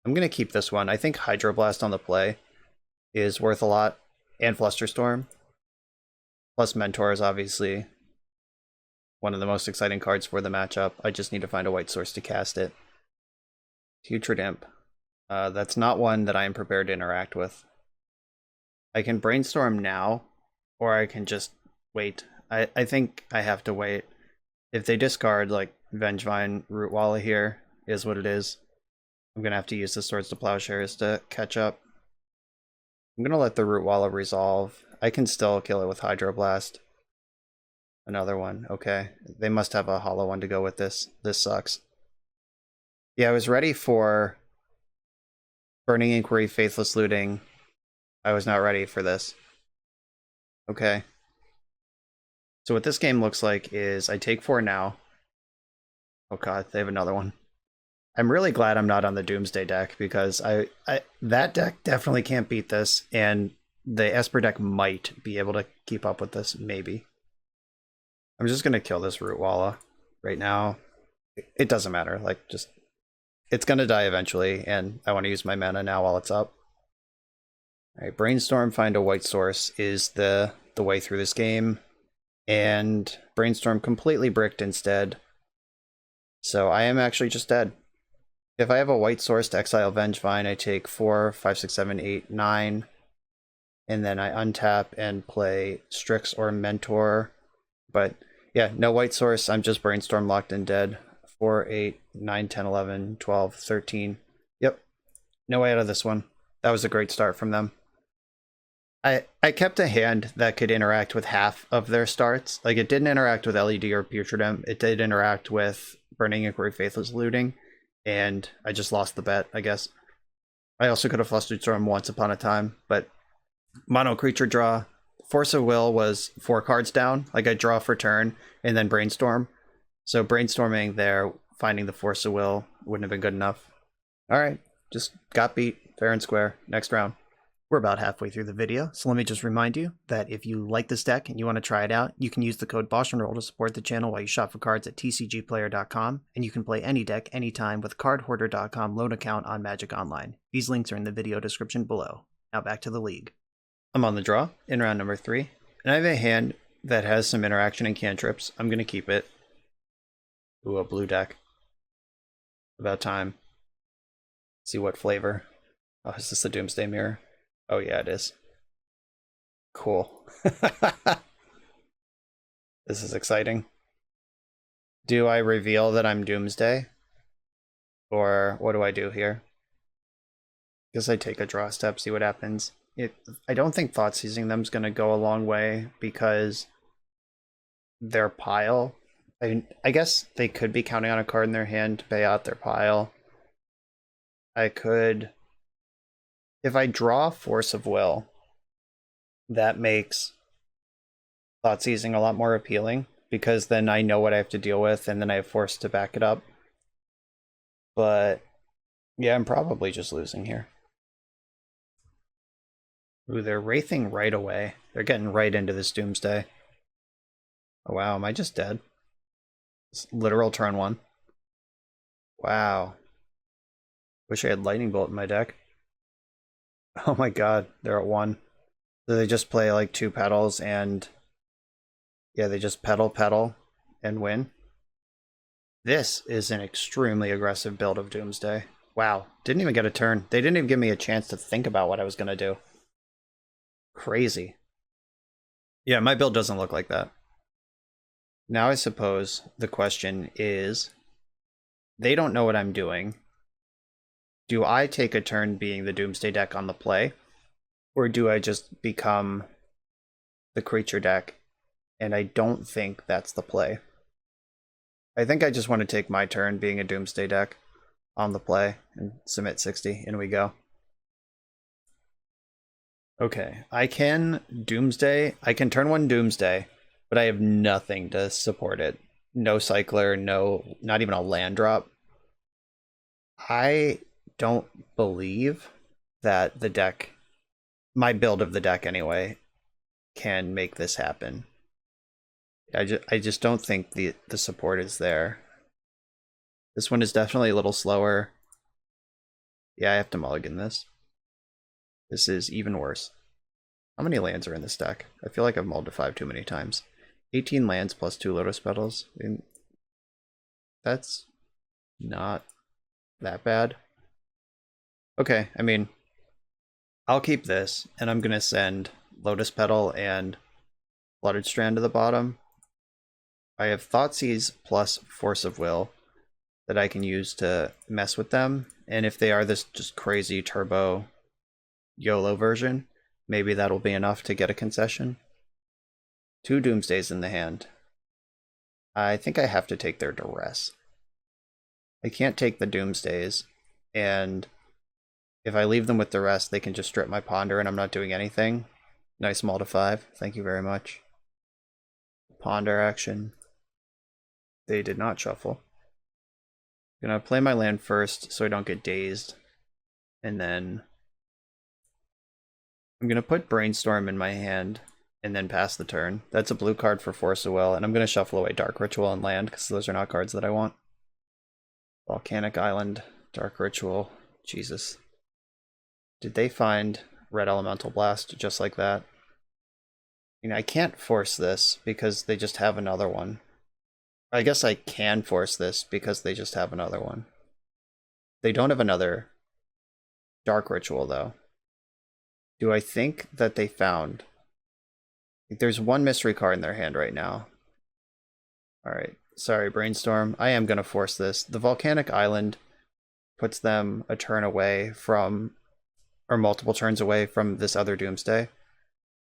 I'm going to keep this one. I think Hydroblast on the play is worth a lot, and Flusterstorm. Plus Mentor is obviously one of the most exciting cards for the matchup. I just need to find a white source to cast it. Putrid Imp. That's not one that I am prepared to interact with. I can brainstorm now, or I can just wait. I think I have to wait. If they discard, like, Vengevine Rootwalla here, is what it is. I'm going to have to use the Swords to Plowshares to catch up. I'm going to let the Rootwalla resolve. I can still kill it with Hydroblast. Another one. Okay. They must have a hollow one to go with this. This sucks. Yeah, I was ready for Burning Inquiry, Faithless Looting. I was not ready for this. Okay. So what this game looks like is I take 4 now. Oh god, they have another one. I'm really glad I'm not on the Doomsday deck, because that deck definitely can't beat this, and the Esper deck might be able to keep up with this, maybe. I'm just going to kill this Rootwalla right now. It doesn't matter, like, just, it's going to die eventually, and I want to use my mana now while it's up. Alright, Brainstorm, find a white source is the way through this game, and Brainstorm completely bricked instead, so I am actually just dead. If I have a white source to exile Vengevine, I take 4, 5, 6, 7, 8, 9, and then I untap and play Strix or Mentor. But yeah, no white source, I'm just Brainstorm locked and dead. 4, 8, 9, 10, 11, 12, 13. Yep, no way out of this one. That was a great start from them. I kept a hand that could interact with half of their starts. Like, it didn't interact with LED or Putrid Imp. It did interact with Burning Inquiry, Faithless Looting. And I just lost the bet, I guess. I also could have Flusterstorm once upon a time, but mono creature draw, Force of Will was 4 cards down. Like I draw for turn and then Brainstorm. So brainstorming there, finding the Force of Will wouldn't have been good enough. All right, just got beat fair and square. Next round. We're about halfway through the video, so let me just remind you that if you like this deck and you want to try it out, you can use the code BoshNRoll to support the channel while you shop for cards at tcgplayer.com, and you can play any deck anytime with cardhoarder.com loan account on Magic Online. These links are in the video description below. Now back to the league. I'm on the draw in round number 3, and I have a hand that has some interaction and cantrips. I'm going to keep it. Ooh, a blue deck. About time. See what flavor. Oh, is this the Doomsday Mirror? Oh yeah, it is. Cool. This is exciting. Do I reveal that I'm Doomsday? Or what do I do here? Guess I take a draw step, see what happens. I don't think Thought Seizing them is going to go a long way because their pile... I guess they could be counting on a card in their hand to pay out their pile. I could... If I draw Force of Will, that makes Thought Seizing a lot more appealing, because then I know what I have to deal with, and then I have Force to back it up. But, yeah, I'm probably just losing here. Ooh, they're wraithing right away. They're getting right into this Doomsday. Oh, wow, am I just dead? It's literal turn 1. Wow. Wish I had Lightning Bolt in my deck. Oh my god, they're at 1. So they just play like 2 petals and... Yeah, they just pedal, and win. This is an extremely aggressive build of Doomsday. Wow, didn't even get a turn. They didn't even give me a chance to think about what I was going to do. Crazy. Yeah, my build doesn't look like that. Now I suppose the question is, they don't know what I'm doing. Do I take a turn being the Doomsday deck on the play? Or do I just become the creature deck? And I don't think that's the play. I think I just want to take my turn being a Doomsday deck on the play and submit 60. In we go. Okay, I can Doomsday. I can turn 1 Doomsday, but I have nothing to support it. No cycler, no, not even a land drop. I don't believe that the deck, my build of the deck anyway, can make this happen. I just don't think the support is there. This one is definitely a little slower. Yeah, I have to mulligan this. This is even worse. How many lands are in this deck? I feel like I've mulled to 5 too many times. 18 lands plus 2 Lotus Petals. I mean, that's not that bad. Okay, I mean, I'll keep this, and I'm going to send Lotus Petal and Flooded Strand to the bottom. I have Thoughtseize plus Force of Will that I can use to mess with them, and if they are this just crazy turbo YOLO version, maybe that'll be enough to get a concession. 2 Doomsdays in the hand. I think I have to take their Duress. I can't take the Doomsdays, and if I leave them with the rest, they can just strip my Ponder and I'm not doing anything. Nice mull to 5. Thank you very much. Ponder action. They did not shuffle. I'm gonna play my land first so I don't get dazed. And then I'm gonna put Brainstorm in my hand and then pass the turn. That's a blue card for Force of Will, and I'm gonna shuffle away Dark Ritual and land because those are not cards that I want. Volcanic Island, Dark Ritual. Jesus. Did they find Red Elemental Blast just like that? I mean, I can't force this because they just have another one. I guess I can force this because they just have another one. They don't have another Dark Ritual, though. Do I think that they found... There's one mystery card in their hand right now. Alright, sorry, Brainstorm. I am going to force this. The Volcanic Island puts them a turn away from... or multiple turns away from this other Doomsday.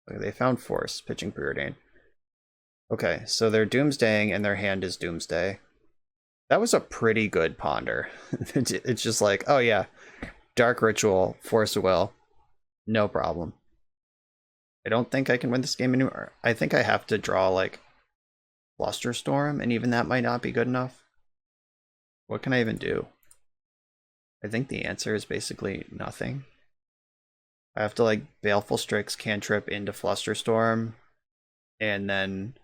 Okay, they found Force, pitching Preordain. Okay, so they're Doomsdaying and their hand is Doomsday. That was a pretty good Ponder. It's just like, oh yeah, Dark Ritual, Force of Will, no problem. I don't think I can win this game anymore. I think I have to draw like Flusterstorm, and even that might not be good enough. What can I even do? I think the answer is basically nothing. I have to like Baleful Strix cantrip into Flusterstorm, and then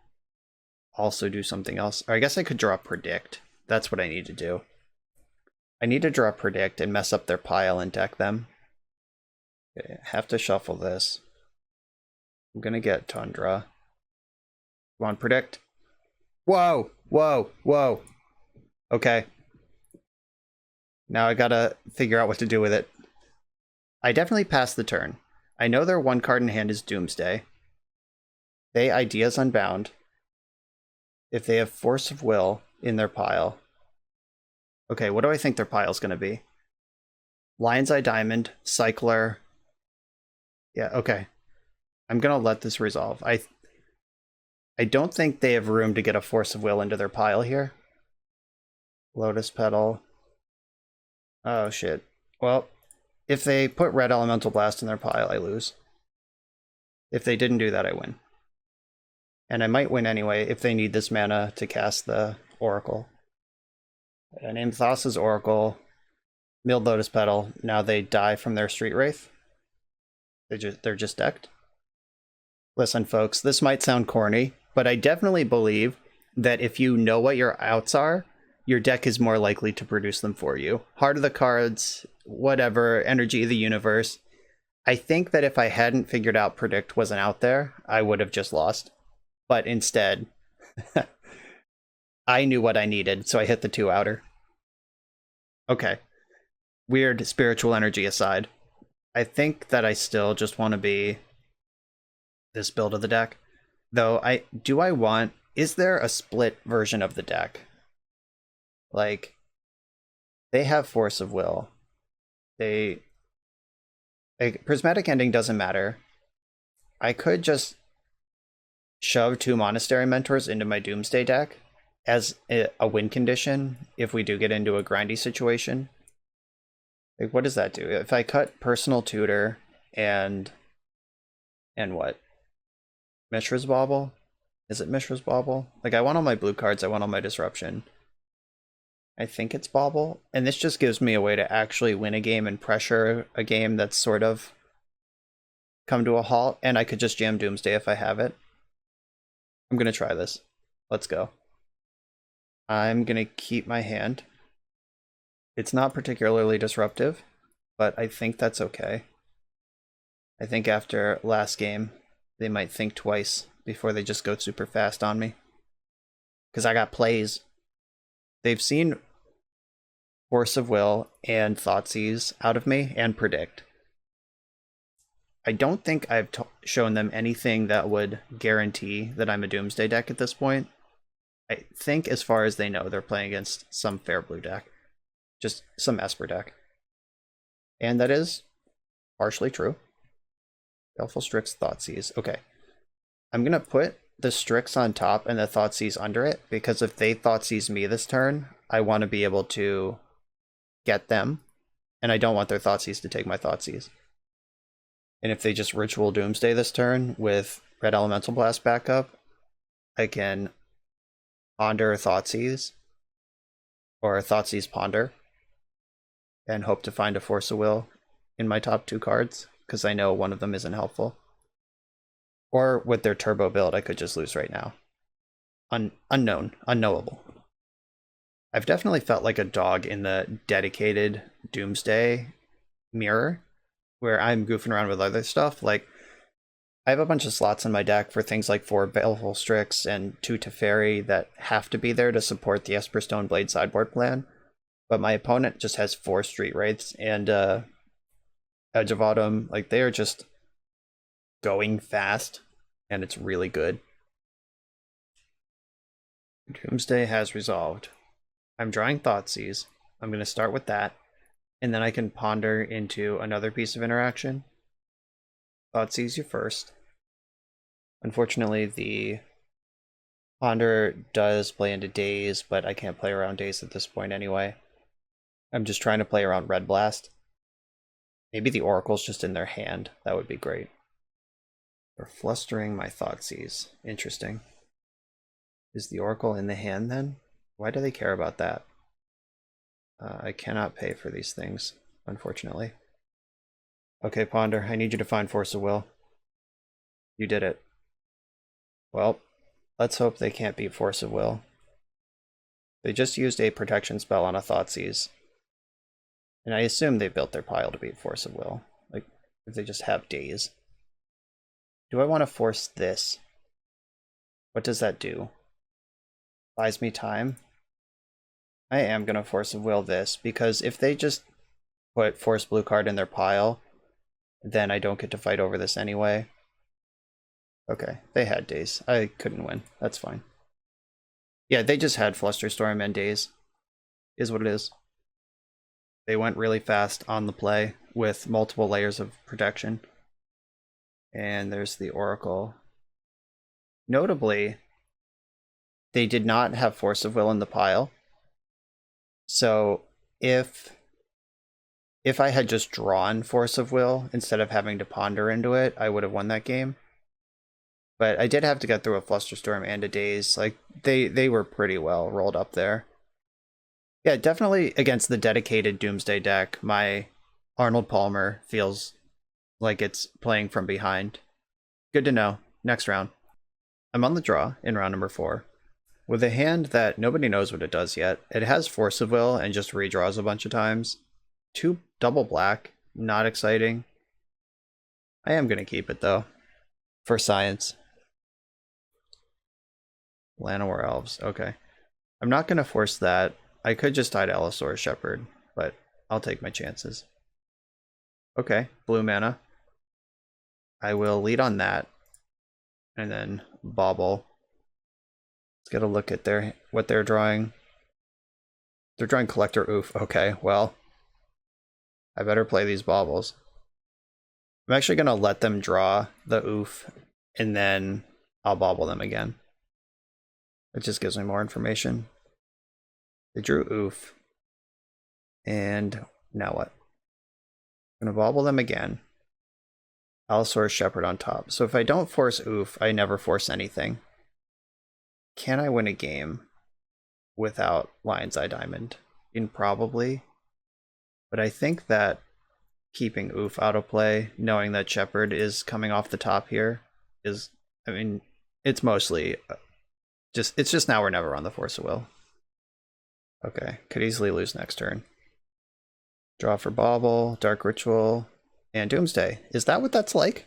also do something else. Or I guess I could draw Predict. That's what I need to do. I need to draw Predict and mess up their pile and deck them. Okay, I have to shuffle this. I'm gonna get Tundra. Come on, Predict. Whoa, whoa, whoa. Okay. Now I gotta figure out what to do with it. I definitely passed the turn. I know their one card in hand is Doomsday. They Ideas Unbound. If they have Force of Will in their pile. Okay, what do I think their pile's gonna be? Lion's Eye Diamond, Cycler. Yeah, okay. I'm gonna let this resolve. I don't think they have room to get a Force of Will into their pile here. Lotus Petal. Oh shit. Well, if they put Red Elemental Blast in their pile, I lose. If they didn't do that, I win. And I might win anyway if they need this mana to cast the Oracle. I named Thassa's Oracle, milled Lotus Petal. Now they die from their Street Wraith. They're just decked. Listen, folks, this might sound corny, but I definitely believe that if you know what your outs are, your deck is more likely to produce them for you. Heart of the cards, whatever, energy of the universe. I think that if I hadn't figured out Predict wasn't out there, I would have just lost. But instead, I knew what I needed, so I hit the 2-outer. Okay. Weird spiritual energy aside, I think that I still just want to be this build of the deck. Though, is there a split version of the deck? Like, they have Force of Will. Prismatic Ending doesn't matter. I could just shove 2 Monastery Mentors into my Doomsday deck as a win condition if we do get into a grindy situation. Like, what does that do? If I cut Personal Tutor and what? Mishra's Bauble? Is it Mishra's Bauble? Like, I want all my blue cards, I want all my Disruption. I think it's Bauble. And this just gives me a way to actually win a game and pressure a game that's sort of come to a halt. And I could just jam Doomsday if I have it. I'm going to try this. Let's go. I'm going to keep my hand. It's not particularly disruptive, but I think that's okay. I think after last game, they might think twice before they just go super fast on me. Because I got plays. They've seen Force of Will and Thoughtseize out of me and Predict. I don't think I've shown them anything that would guarantee that I'm a Doomsday deck at this point. I think as far as they know, they're playing against some fair blue deck. Just some Esper deck. And that is partially true. Baleful Strix, Thoughtseize. Okay. I'm going to put the Strix on top and the Thoughtseize under it, because if they Thoughtseize me this turn, I want to be able to get them, and I don't want their Thoughtseize to take my Thoughtseize. And if they just Ritual Doomsday this turn with Red Elemental Blast backup, I can Ponder Thoughtseize, or Thoughtseize Ponder, and hope to find a Force of Will in my top 2 cards, because I know one of them isn't helpful. Or with their turbo build, I could just lose right now. Unknown, unknowable. I've definitely felt like a dog in the dedicated Doomsday mirror, where I'm goofing around with other stuff. Like, I have a bunch of slots in my deck for things like 4 Baleful Strix and 2 Teferi that have to be there to support the Esper Stoneblade sideboard plan. But my opponent just has 4 Street Wraiths and Edge of Autumn. Like, they are just going fast, and it's really good. Doomsday has resolved. I'm drawing Thoughtseize. I'm going to start with that, and then I can ponder into another piece of interaction. Thoughtseize you first. Unfortunately, the ponder does play into Daze, but I can't play around Daze at this point anyway. I'm just trying to play around Red Blast. Maybe the Oracle's just in their hand. That would be great. They're flustering my Thoughtseize. Interesting. Is the Oracle in the hand then? Why do they care about that? I cannot pay for these things, unfortunately. Okay, Ponder, I need you to find Force of Will. You did it. Well, let's hope they can't beat Force of Will. They just used a protection spell on a Thoughtseize. And I assume they built their pile to beat Force of Will. Like, if they just have days. Do I want to force this? What does that do? Buys me time? I am going to Force of Will this, because if they just put Force Blue card in their pile, then I don't get to fight over this anyway. Okay, they had days. I couldn't win. That's fine. Yeah, they just had Flusterstorm and days. Is what it is. They went really fast on the play with multiple layers of protection. And there's the Oracle. Notably, they did not have Force of Will in the pile. So if I had just drawn Force of Will instead of having to ponder into it, I would have won that game. But I did have to get through a Flusterstorm and a Daze. Like, they were pretty well rolled up there. Yeah, definitely against the dedicated Doomsday deck, my Arnold Palmer feels like it's playing from behind. Good to know. Next round. I'm on the draw in round number 4. With a hand that nobody knows what it does yet. It has Force of Will and just redraws a bunch of times. 2 double black. Not exciting. I am going to keep it, though. For science. Llanowar Elves. Okay. I'm not going to force that. I could just die to Allosaurus Shepherd, but I'll take my chances. Okay, blue mana. I will lead on that. And then bobble. Let's get a look at what they're drawing. They're drawing Collector Oof. Okay, well, I better play these baubles. I'm actually going to let them draw the Oof, and then I'll bauble them again. It just gives me more information. They drew Oof. And now what? I'm going to bauble them again. Allosaurus Shepherd on top. So if I don't force Oof, I never force anything. Can I win a game without Lion's Eye Diamond? Probably. But I think that keeping Oof out of play, knowing that Shepherd is coming off the top here, is, I mean, it's mostly it's just now or never on the Force of Will. Okay, could easily lose next turn. Draw for Bauble, Dark Ritual, and Doomsday. Is that what that's like?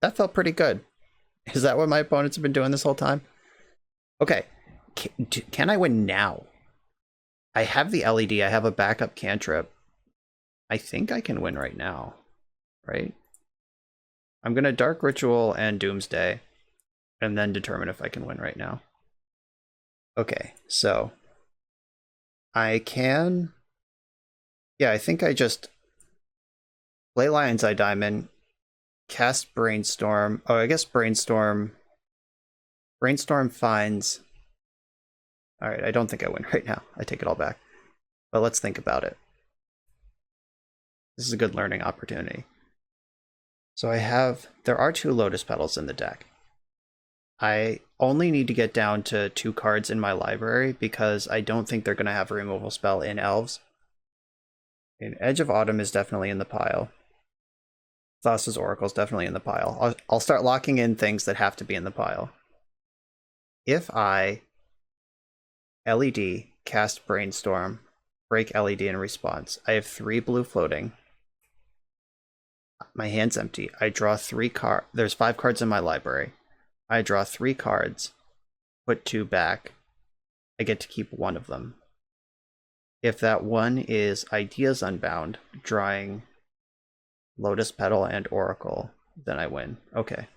That felt pretty good. Is that what my opponents have been doing this whole time? Okay, can I win now? I have the LED, I have a backup cantrip. I think I can win right now, right? I'm going to Dark Ritual and Doomsday, and then determine if I can win right now. Okay, so I can... Yeah, I think I just play Lion's Eye Diamond, cast Brainstorm. Oh, I guess Brainstorm finds... Alright, I don't think I win right now. I take it all back. But let's think about it. This is a good learning opportunity. So there are 2 Lotus Petals in the deck. I only need to get down to 2 cards in my library because I don't think they're going to have a removal spell in Elves. And Edge of Autumn is definitely in the pile. Thassa's Oracle is definitely in the pile. I'll start locking in things that have to be in the pile. If I LED, cast Brainstorm, break LED in response, I have 3 blue floating. My hand's empty. I draw 3 cards. There's 5 cards in my library. I draw 3 cards, put 2 back. I get to keep 1 of them. If that one is Ideas Unbound, drawing Lotus Petal and Oracle, then I win. Okay.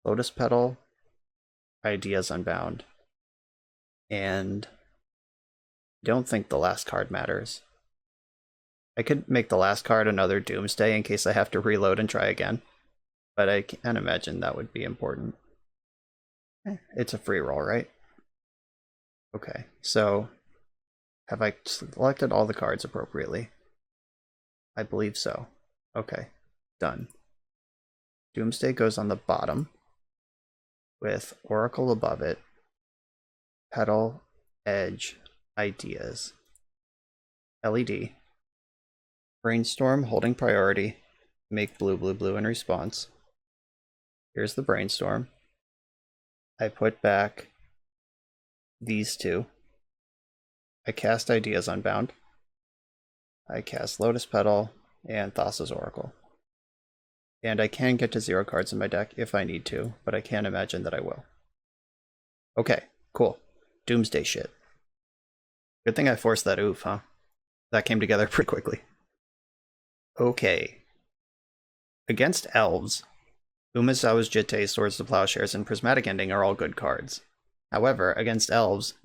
Lotus Petal, Ideas Unbound, and I don't think the last card matters. I could make the last card another Doomsday in case I have to reload and try again, but I can't imagine that would be important. It's a free roll, right? Okay, so have I selected all the cards appropriately? I believe so. Okay, done. Doomsday goes on the bottom with Oracle above it, Petal, Edge, Ideas, LED, Brainstorm holding priority, make blue, blue, blue in response. Here's the Brainstorm. I put back these two. I cast Ideas Unbound. I cast Lotus Petal and Thassa's Oracle. And I can get to 0 cards in my deck if I need to, but I can't imagine that I will. Okay, cool. Doomsday shit. Good thing I forced that oof, huh? That came together pretty quickly. Okay. Against elves, Umezawa's Jitte, Swords to Plowshares, and Prismatic Ending are all good cards. However, against elves,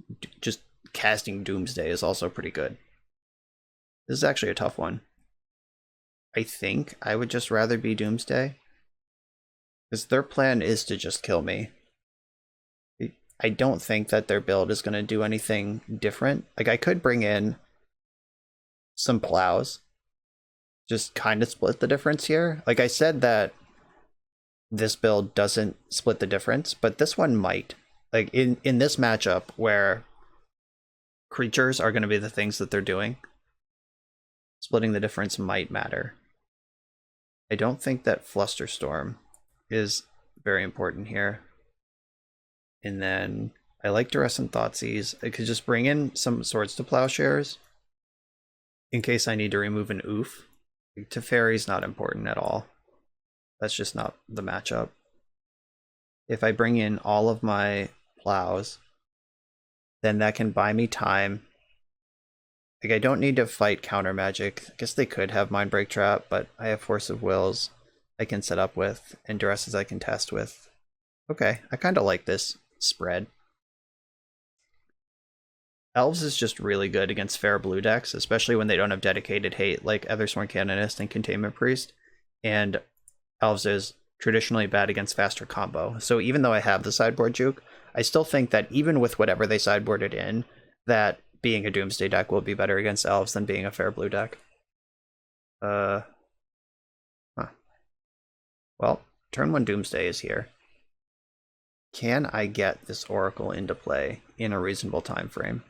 just casting Doomsday is also pretty good. This is actually a tough one. I think I would just rather be Doomsday, because their plan is to just kill me. I don't think that their build is going to do anything different. Like, I could bring in some plows, just kind of split the difference here. Like I said that this build doesn't split the difference, but this one might. Like, in this matchup where creatures are going to be the things that they're doing, splitting the difference might matter. I don't think that Flusterstorm is very important here. And then I like Duressant Thoughtseize. I could just bring in some Swords to Plowshares in case I need to remove an oof. Teferi's not important at all. That's just not the matchup. If I bring in all of my plows, then that can buy me time. Like, I don't need to fight counter magic. I guess they could have Mindbreak Trap, but I have Force of Wills I can set up with, and Duresses I can test with. Okay, I kind of like this spread. Elves is just really good against fair blue decks, especially when they don't have dedicated hate like Ethersworn Canonist and Containment Priest. And Elves is traditionally bad against faster combo. So even though I have the sideboard juke, I still think that even with whatever they sideboarded in, that being a Doomsday deck will be better against Elves than being a fair blue deck. Well, turn 1 Doomsday is here. Can I get this Oracle into play in a reasonable time frame?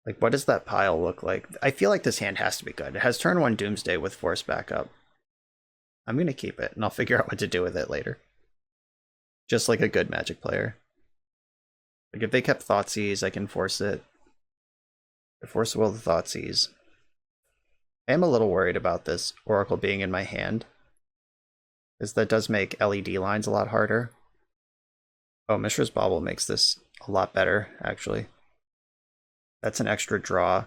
Like, what does that pile look like? I feel like this hand has to be good. It has turn 1 Doomsday with Force backup. I'm going to keep it, and I'll figure out what to do with it later. Just like a good Magic player. Like, if they kept Thoughtseize, I can force it. I force will the Thoughtseize. I am a little worried about this Oracle being in my hand, because that does make LED lines a lot harder. Oh, Mishra's Bauble makes this a lot better, actually. That's an extra draw.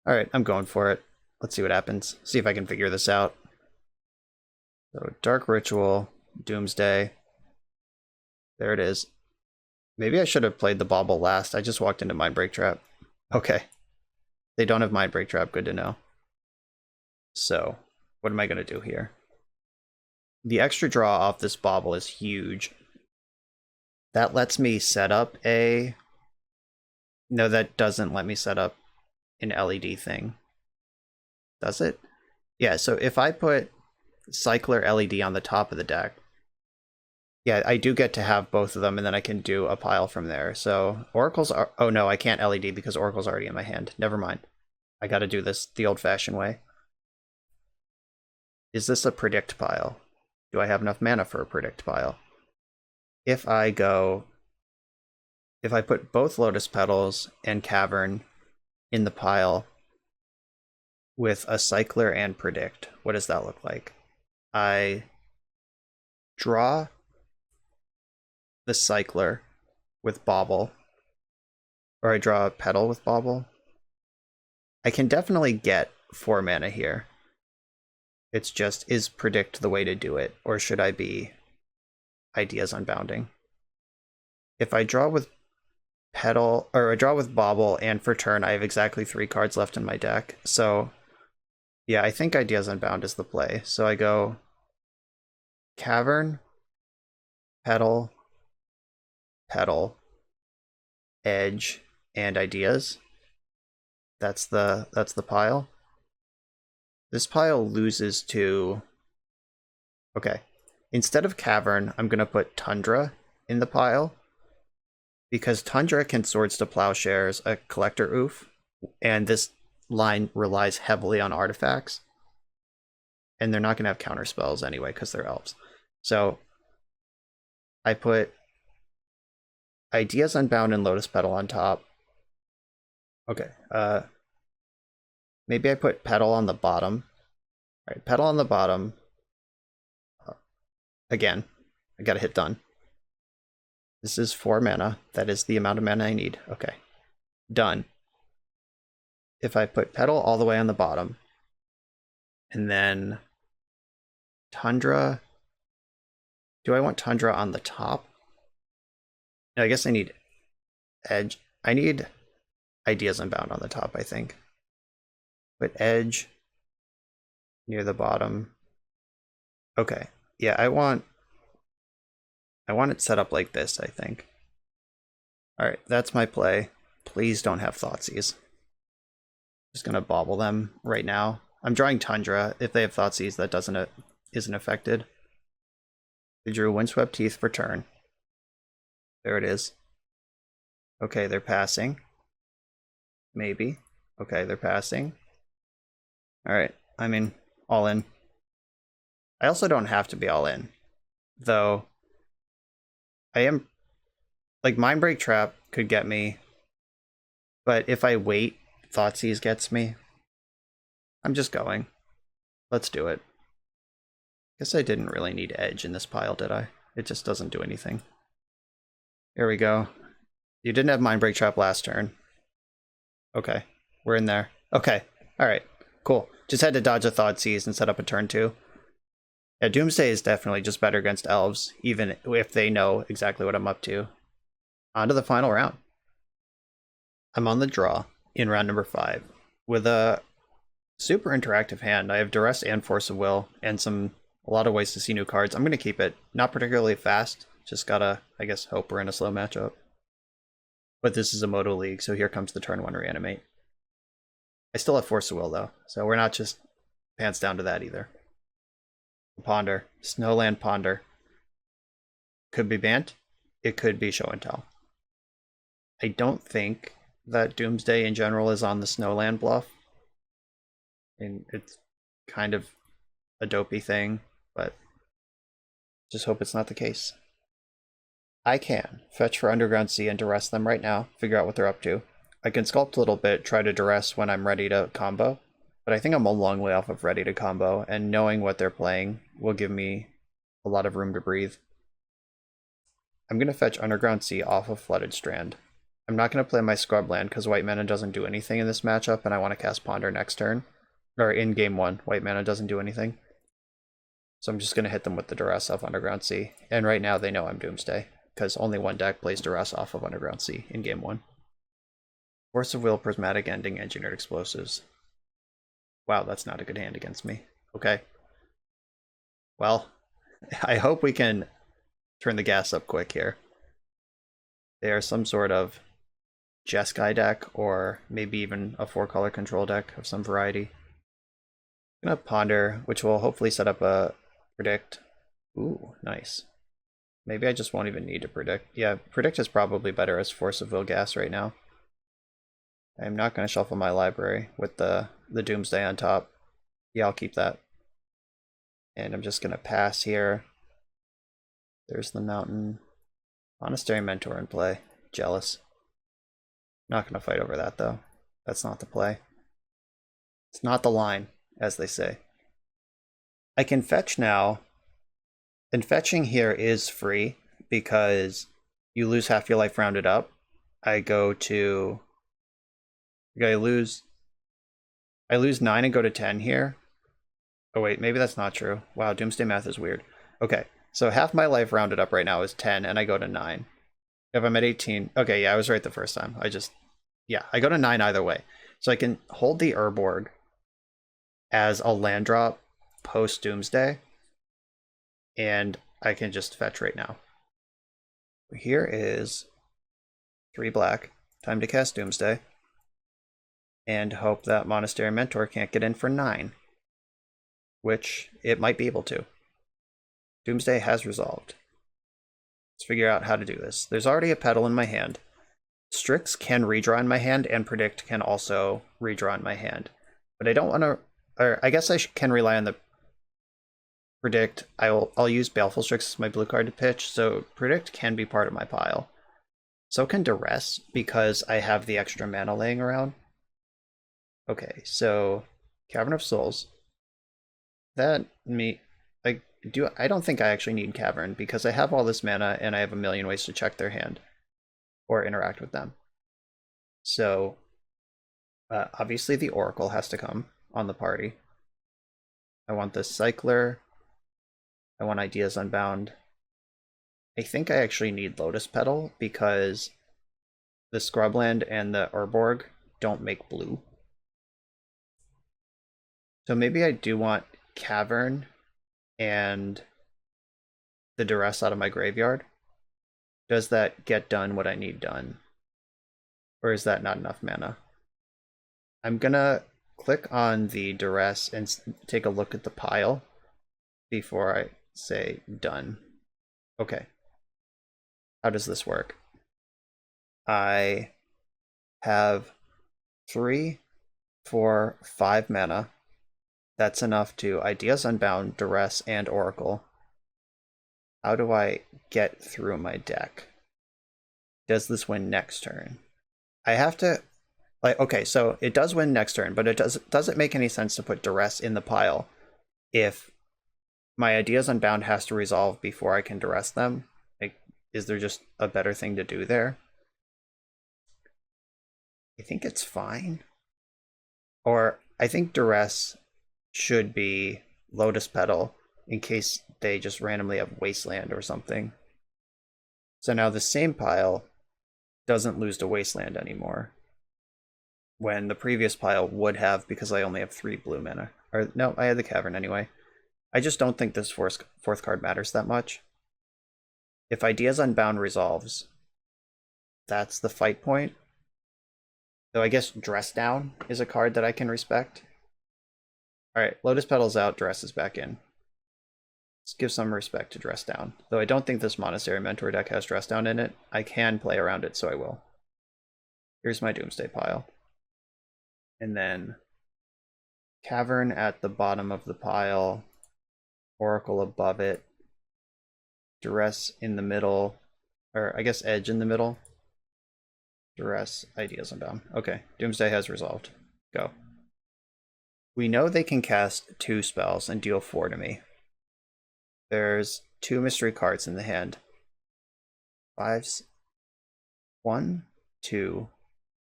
Alright, I'm going for it. Let's see what happens. See if I can figure this out. So, Dark Ritual, Doomsday. There it is. Maybe I should have played the Bauble last. I just walked into Mindbreak Trap. Okay. They don't have Mindbreak Trap, good to know. So, what am I going to do here? The extra draw off this Bauble is huge. That lets me set up a... No, that doesn't let me set up an LED thing. Does it? Yeah, so if I put Cycler LED on the top of the deck, yeah, I do get to have both of them, and then I can do a pile from there. So Oracles are... Oh no, I can't LED because Oracle's already in my hand. Never mind. I gotta do this the old-fashioned way. Is this a predict pile? Do I have enough mana for a predict pile? If I put both Lotus Petals and Cavern in the pile with a Cycler and Predict, what does that look like? I draw the Cycler with Bauble, or I draw a Petal with Bauble. I can definitely get 4 mana here. It's just, is Predict the way to do it, or should I be Ideas Unbounding? If I draw with Petal, or I draw with Bauble, and for turn I have exactly 3 cards left in my deck, so yeah, I think Ideas Unbound is the play. So I go Cavern, Petal, Petal, Edge, and Ideas. That's the pile. This pile loses to Okay. Instead of Cavern, I'm going to put Tundra in the pile, because Tundra can Swords to Plowshares a Collector Oof, and this line relies heavily on artifacts, and they're not going to have counter spells anyway because they're elves. So I put Ideas Unbound and Lotus Petal on top. Okay, maybe I put Petal on the bottom. All right, Petal on the bottom. Again, I gotta hit done. This is 4 mana. That is the amount of mana I need. Okay, done. If I put Petal all the way on the bottom, and then Tundra. Do I want Tundra on the top? No, I guess I need Edge. I need Ideas Unbound on the top, I think. Put Edge near the bottom. Okay. Yeah, I want it set up like this, I think. Alright, that's my play. Please don't have Thoughtseize. Just gonna bobble them right now. I'm drawing Tundra. If they have Thoughtseize, that isn't affected. They drew Windswept Teeth for turn. There it is. Okay, they're passing. Maybe. Okay, they're passing. Alright, I mean, all in. I also don't have to be all in, though. I am, like, Mindbreak Trap could get me, but if I wait, Thoughtseize gets me. I'm just going. Let's do it. Guess I didn't really need Edge in this pile, did I? It just doesn't do anything. Here we go. You didn't have Mindbreak Trap last turn. Okay, we're in there. Okay, alright, cool. Just had to dodge a Thoughtseize and set up a turn 2. Yeah, Doomsday is definitely just better against elves, even if they know exactly what I'm up to. On to the final round. I'm on the draw in round number 5 with a super interactive hand. I have Duress and Force of Will and a lot of ways to see new cards. I'm going to keep it not particularly fast. Just gotta, I guess, hope we're in a slow matchup. But this is a Moto League, so here comes the turn 1 Reanimate. I still have Force of Will, though, so we're not just pants down to that either. Ponder. Snowland Ponder. Could be banned. It could be Show and Tell. I don't think that Doomsday in general is on the Snowland bluff. And it's kind of a dopey thing, but just hope it's not the case. I can fetch for Underground Sea and Duress them right now, figure out what they're up to. I can sculpt a little bit, try to Duress when I'm ready to combo, but I think I'm a long way off of ready to combo, and knowing what they're playing will give me a lot of room to breathe. I'm going to fetch Underground Sea off of Flooded Strand. I'm not going to play my Scrubland because white mana doesn't do anything in this matchup, and I want to cast Ponder next turn. Or in game 1, white mana doesn't do anything. So I'm just going to hit them with the Duress off Underground Sea, and right now they know I'm Doomsday, because only one deck plays Duress off of Underground Sea in game 1. Force of Will, Prismatic Ending, Engineered Explosives. Wow, that's not a good hand against me. Okay. Well, I hope we can turn the gas up quick here. They are some sort of Jeskai deck, or maybe even a 4-color control deck of some variety. I'm gonna Ponder, which will hopefully set up a Predict. Ooh, nice. Maybe I just won't even need to Predict. Yeah, Predict is probably better as Force of Will gas right now. I'm not going to shuffle my library with the Doomsday on top. Yeah, I'll keep that. And I'm just going to pass here. There's the mountain. Monastery Mentor in play. Jealous. Not going to fight over that, though. That's not the play. It's not the line, as they say. I can fetch now. And fetching here is free because you lose half your life rounded up. I lose 9 and go to 10 here. Oh wait, maybe that's not true. Wow, Doomsday math is weird. Okay, so half my life rounded up right now is 10 and I go to 9. If I'm at 18, okay, yeah, I was right the first time. I go to 9 either way. So I can hold the Urborg as a land drop post Doomsday, and I can just fetch right now. Here is 3 black. Time to cast Doomsday. And hope that Monastery Mentor can't get in for 9. Which it might be able to. Doomsday has resolved. Let's figure out how to do this. There's already a Petal in my hand. Strix can redraw in my hand, and Predict can also redraw in my hand. But I don't want to, or I guess I can rely on the Predict. I'll use Baleful Strix as my blue card to pitch, so Predict can be part of my pile. So can Duress, because I have the extra mana laying around. Okay, so Cavern of Souls. That I don't think I actually need Cavern, because I have all this mana and I have a million ways to check their hand or interact with them. So obviously the Oracle has to come on the party. I want this Cycler. I want Ideas Unbound. I think I actually need Lotus Petal because the Scrubland and the Urborg don't make blue. So maybe I do want Cavern and the Duress out of my graveyard. Does that get done what I need done? Or is that not enough mana? I'm gonna click on the Duress and take a look at the pile before I say done. Okay. How does this work? I have 3, 4, 5 mana. That's enough to Ideas Unbound, Duress, and Oracle. How do I get through my deck? Does this win next turn? I have to, okay, so it does win next turn, but it doesn't make any sense to put Duress in the pile if my Ideas Unbound has to resolve before I can Duress them. Like, is there just a better thing to do there? I think it's fine. Or I think Duress should be Lotus Petal in case they just randomly have Wasteland or something. So now the same pile doesn't lose to Wasteland anymore, when the previous pile would have, because I only have 3 blue mana. Or no, I had the Cavern anyway. I just don't think this fourth card matters that much. If Ideas Unbound resolves, that's the fight point. Though I guess Dress Down is a card that I can respect. Alright, Lotus Petal's out, Dress is back in. Let's give some respect to Dress Down. Though I don't think this Monastery Mentor deck has Dress Down in it. I can play around it, so I will. Here's my Doomsday pile. And then Cavern at the bottom of the pile. Oracle above it. Duress in the middle. Or I guess Edge in the middle. Duress, Ideas Unbound. Okay, Doomsday has resolved. Go. We know they can cast 2 spells and deal 4 to me. There's 2 mystery cards in the hand. 5s. 1, 2,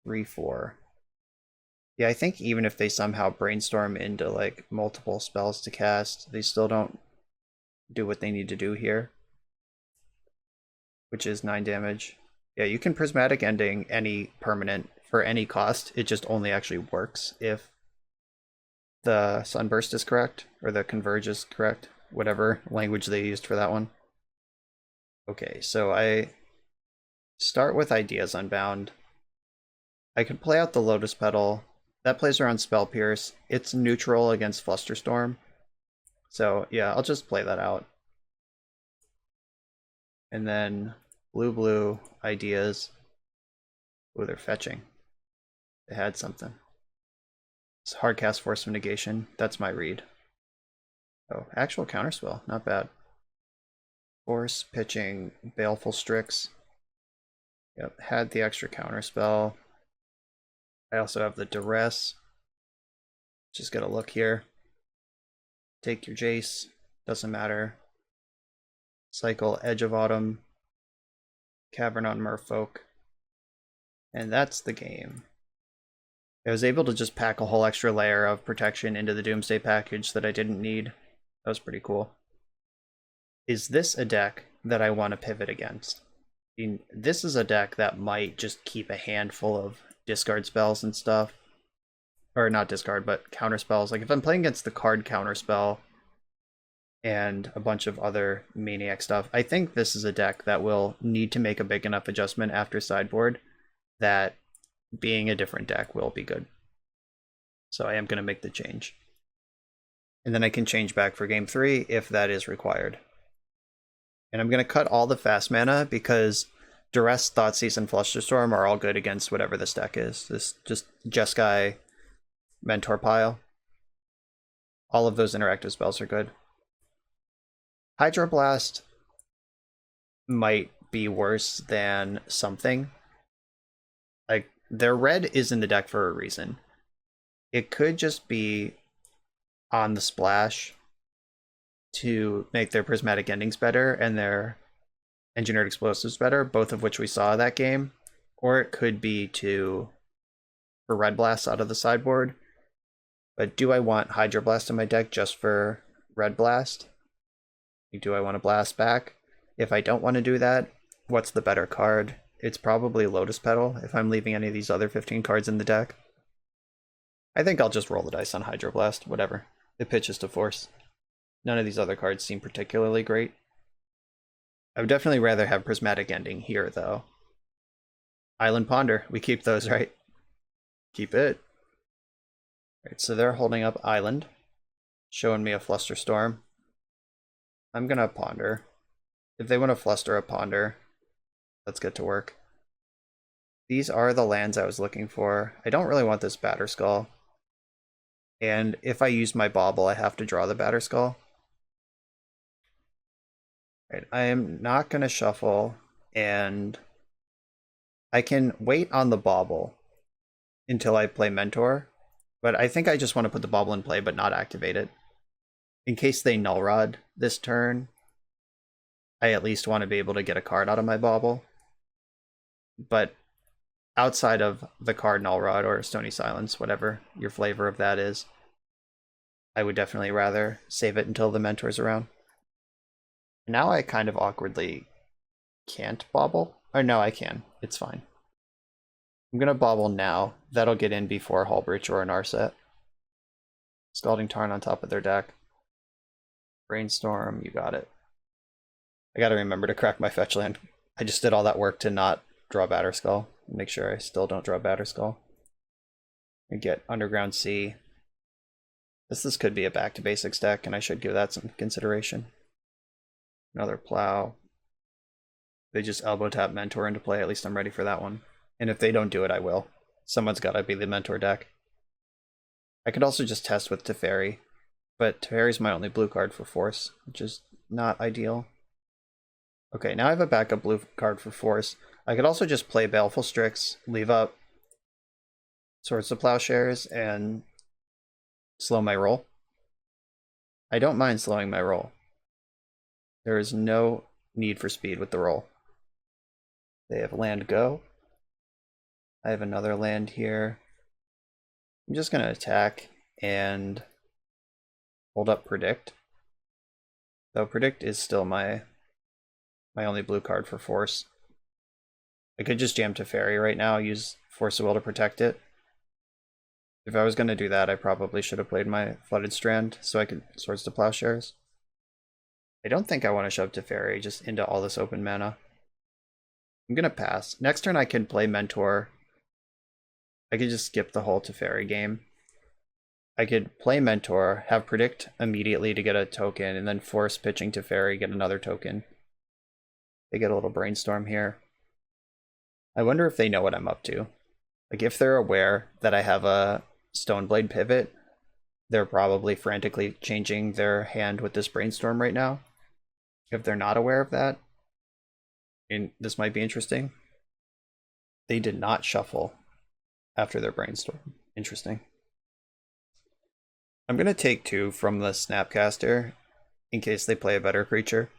3, 4. Yeah, I think even if they somehow brainstorm into like multiple spells to cast, they still don't do what they need to do here. Which is 9 damage. Yeah, you can Prismatic Ending any permanent for any cost. It just only actually works if the Sunburst is correct, or the Converge is correct, whatever language they used for that one. Okay, so I start with Ideas Unbound. I could play out the Lotus Petal. That plays around Spell Pierce. It's neutral against Flusterstorm. So yeah, I'll just play that out. And then blue, Ideas. Oh, they're fetching. They had something. It's Hardcast Force of Negation. That's my read. Oh, actual counterspell. Not bad. Force, pitching, Baleful Strix. Yep, had the extra counterspell. I also have the Duress. Just gotta look here. Take your Jace. Doesn't matter. Cycle Edge of Autumn. Cavern on Merfolk. And that's the game. I was able to just pack a whole extra layer of protection into the Doomsday package that I didn't need. That was pretty cool. Is this a deck that I want to pivot against? I mean, this is a deck that might just keep a handful of discard spells and stuff. Or not discard, but counter spells. Like if I'm playing against the card counter spell and a bunch of other Maniac stuff, I think this is a deck that will need to make a big enough adjustment after sideboard that being a different deck will be good. So I am going to make the change. And then I can change back for game 3 if that is required. And I'm going to cut all the fast mana because Duress, Thoughtseize, and Flusterstorm are all good against whatever this deck is. This just Jeskai, Mentor Pile. All of those interactive spells are good. Hydroblast might be worse than something. Like, their red is in the deck for a reason. It could just be on the splash to make their prismatic endings better and their engineered explosives better, both of which we saw that game. Or it could be for red blast out of the sideboard. But do I want Hydroblast in my deck just for red blast? Do I want to blast back? If I don't want to do that, what's the better card? It's probably Lotus Petal if I'm leaving any of these other 15 cards in the deck. I think I'll just roll the dice on Hydroblast, whatever. It pitches to force. None of these other cards seem particularly great. I would definitely rather have Prismatic Ending here, though. Island Ponder, we keep those, right? Keep it. Alright, so they're holding up Island, showing me a Flusterstorm. I'm gonna Ponder. If they want to Fluster a Ponder, let's get to work. These are the lands I was looking for. I don't really want this Batterskull. And if I use my Bauble, I have to draw the Batterskull. Right, I am not going to shuffle, and I can wait on the Bauble until I play Mentor, but I think I just want to put the Bauble in play but not activate it. In case they Null Rod this turn, I at least want to be able to get a card out of my Bauble. But outside of the card Null Rod or Stony Silence, whatever your flavor of that is, I would definitely rather save it until the Mentor's around. Now I kind of awkwardly can't Bauble. Or no, I can. It's fine. I'm going to Bauble now. That'll get in before Hullbreach or an Narset. Scalding Tarn on top of their deck. Brainstorm, you got it. I gotta remember to crack my fetch land. I just did all that work to not draw Batterskull. Make sure I still don't draw Batterskull. And get Underground Sea. This could be a back to basics deck, and I should give that some consideration. Another Plow. They just elbow tap Mentor into play. At least I'm ready for that one. And if they don't do it, I will. Someone's gotta be the Mentor deck. I could also just test with Teferi, but Teferi's my only blue card for Force, which is not ideal. Okay, now I have a backup blue card for Force. I could also just play Baleful Strix, leave up Swords to Plowshares, and slow my roll. I don't mind slowing my roll. There is no need for speed with the roll. They have land go. I have another land here. I'm just going to attack and hold up Predict. Though Predict is still my only blue card for Force. I could just jam Teferi right now, use Force of Will to protect it. If I was going to do that, I probably should have played my Flooded Strand so I could Swords to Plowshares. I don't think I want to shove Teferi just into all this open mana. I'm going to pass. Next turn I can play Mentor. I could just skip the whole Teferi game. I could play Mentor, have Predict immediately to get a token, and then force pitching Teferi, get another token. They get a little Brainstorm here. I wonder if they know what I'm up to. Like, if they're aware that I have a Stoneblade pivot, they're probably frantically changing their hand with this Brainstorm right now. If they're not aware of that, and this might be interesting, they did not shuffle after their Brainstorm. Interesting. I'm going to take 2 from the Snapcaster in case they play a better creature.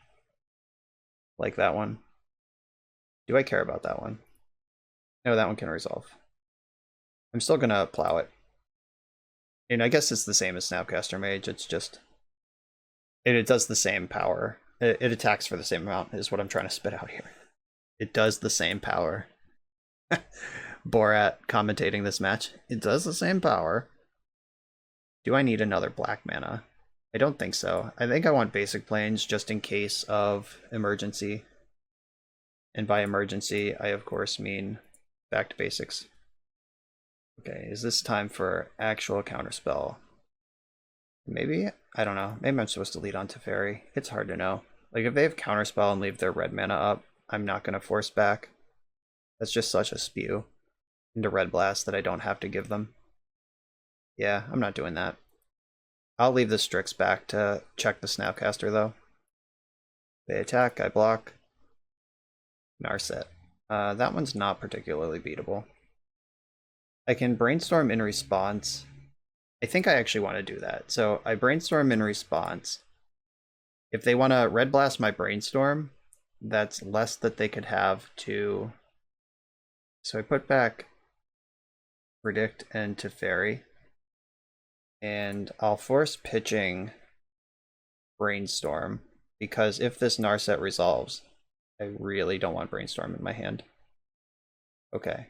Like that one. Do I care about that one? No, that one can resolve. I'm still going to plow it. And I guess it's the same as Snapcaster Mage. It's just... It does the same power. It attacks for the same amount is what I'm trying to spit out here. It does the same power. Borat commentating this match. It does the same power. Do I need another black mana? I don't think so. I think I want basic planes just in case of emergency. And by emergency, I of course mean back to basics. Okay, is this time for actual counterspell? Maybe? I don't know. Maybe I'm supposed to lead on Teferi. It's hard to know. Like, if they have Counterspell and leave their red mana up, I'm not going to force back. That's just such a spew into Red Blast that I don't have to give them. Yeah, I'm not doing that. I'll leave the Strix back to check the Snapcaster, though. They attack, I block. Narset. That one's not particularly beatable. I can Brainstorm in response. I think I actually want to do that. So I Brainstorm in response. If they want to Red Blast my Brainstorm, that's less that they could have to... So I put back Predict and Teferi. And I'll force pitching Brainstorm, because if this Narset resolves, I really don't want Brainstorm in my hand. Okay.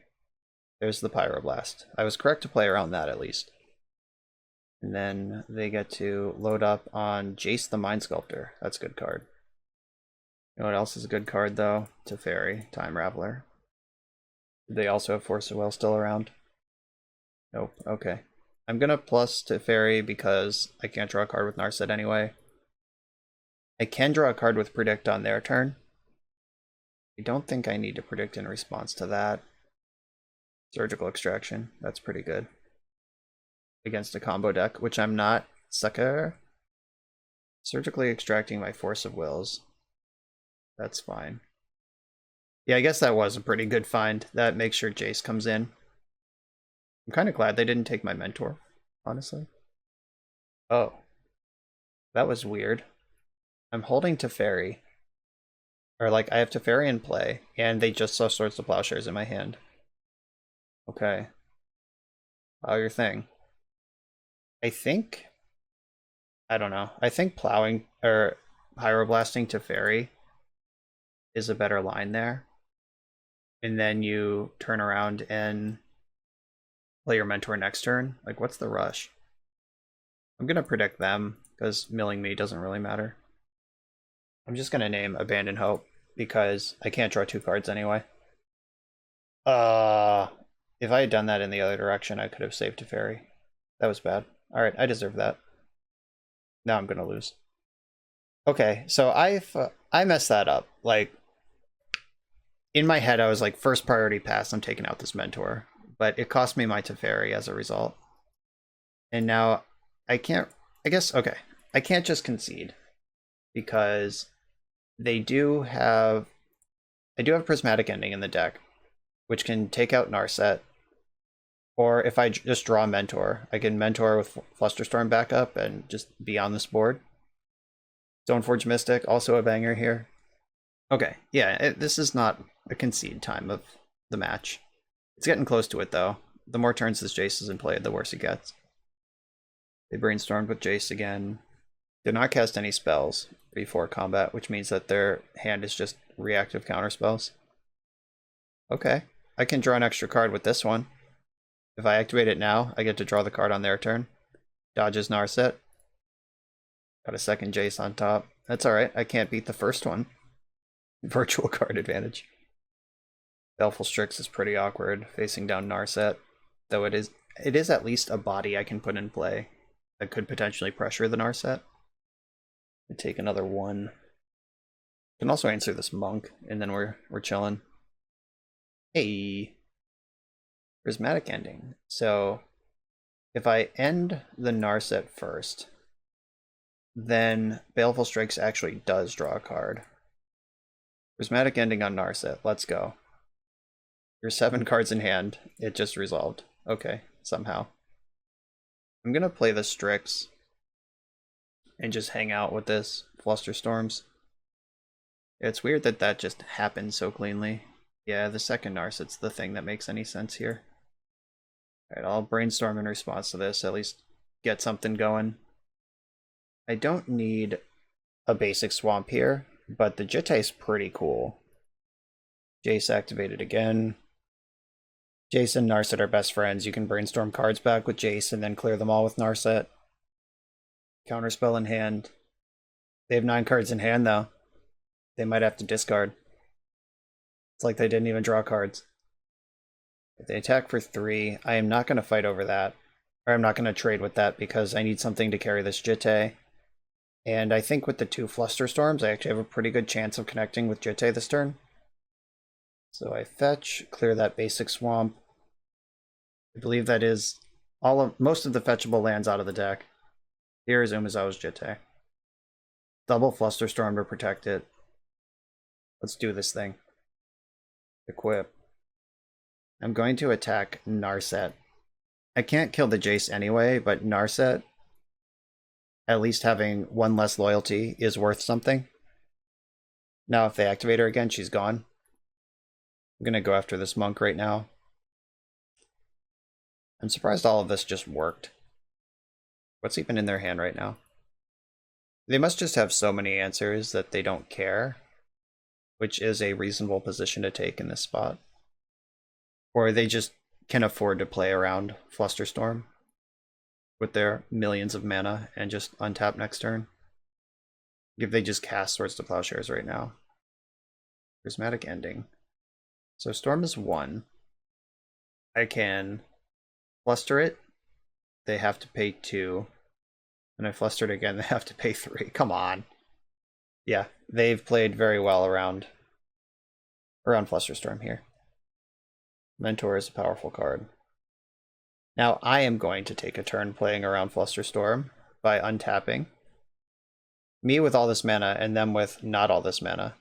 There's the Pyroblast. I was correct to play around that at least. And then they get to load up on Jace the Mind Sculptor. That's a good card. You know what else is a good card though? Teferi, Time Raveler. Do they also have Force of Will still around? Nope. Okay. I'm gonna plus Teferi because I can't draw a card with Narset anyway. I can draw a card with Predict on their turn. I don't think I need to Predict in response to that. Surgical Extraction, that's pretty good. Against a combo deck, which I'm not. Sucker. Surgically extracting my Force of Wills. That's fine. Yeah, I guess that was a pretty good find. That makes sure Jace comes in. I'm kind of glad they didn't take my Mentor, honestly. Oh. That was weird. I'm holding Teferi. Or like, I have Teferi in play, and they just saw Swords to Plowshares in my hand. Okay. Plow your thing. I think... I don't know. I think plowing, or Pyroblasting Teferi is a better line there. And then you turn around and play your Mentor next turn. Like, what's the rush? I'm going to predict them, because milling me doesn't really matter. I'm just going to name Abandon Hope, because I can't draw 2 cards anyway. If I had done that in the other direction, I could have saved Teferi. That was bad. Alright, I deserve that. Now I'm going to lose. Okay, so I messed that up. Like, in my head, I was like, first priority pass, I'm taking out this Mentor. But it cost me my Teferi as a result. And now I can't, I guess, okay. I can't just concede. Because they do have, I do have Prismatic Ending in the deck, which can take out Narset. Or if I just draw Mentor, I can Mentor with Flusterstorm backup and just be on this board. Stoneforge Mystic, also a banger here. Okay, yeah, this is not a concede time of the match. It's getting close to it, though. The more turns this Jace is in play, the worse it gets. They Brainstormed with Jace again. Did not cast any spells before combat, which means that their hand is just reactive counterspells. Okay, I can draw an extra card with this one. If I activate it now, I get to draw the card on their turn. Dodges Narset. Got a second Jace on top. That's alright, I can't beat the first one. Virtual card advantage. Baleful Strix is pretty awkward, facing down Narset. Though it is at least a body I can put in play that could potentially pressure the Narset. I take another one. Can also answer this Monk, and then we're chilling. Hey! Prismatic Ending. So, if I end the Narset first, then Baleful Strix actually does draw a card. Prismatic Ending on Narset. Let's go. You're 7 cards in hand. It just resolved. Okay, somehow. I'm gonna play the Strix and just hang out with this Flusterstorms. It's weird that that just happened so cleanly. Yeah, the second Narset's the thing that makes any sense here. Alright, I'll Brainstorm in response to this, at least get something going. I don't need a basic swamp here, but the Jittei's pretty cool. Jace activated again. Jace and Narset are best friends. You can Brainstorm cards back with Jace and then clear them all with Narset. Counterspell in hand. They have 9 cards in hand though. They might have to discard. It's like they didn't even draw cards. If they attack for 3, I am not going to fight over that. Or I'm not going to trade with that because I need something to carry this Jittei. And I think with the 2 Flusterstorms, I actually have a pretty good chance of connecting with Jitte this turn. So I fetch, clear that basic swamp. I believe that is most of the fetchable lands out of the deck. Here is Umezawa's Jitte. Double Flusterstorm to protect it. Let's do this thing. Equip. I'm going to attack Narset. I can't kill the Jace anyway, but Narset, at least having 1 less loyalty, is worth something. Now if they activate her again, she's gone. I'm going to go after this monk right now. I'm surprised all of this just worked. What's even in their hand right now? They must just have so many answers that they don't care, which is a reasonable position to take in this spot. Or they just can afford to play around Flusterstorm with their millions of mana and just untap next turn. If they just cast Swords to Plowshares right now. Prismatic Ending. So Storm is 1. I can fluster it. They have to pay 2. And I flustered again, they have to pay 3. Come on. Yeah, they've played very well around Flusterstorm here. Mentor is a powerful card. Now I am going to take a turn playing around Flusterstorm by untapping. Me with all this mana and them with not all this mana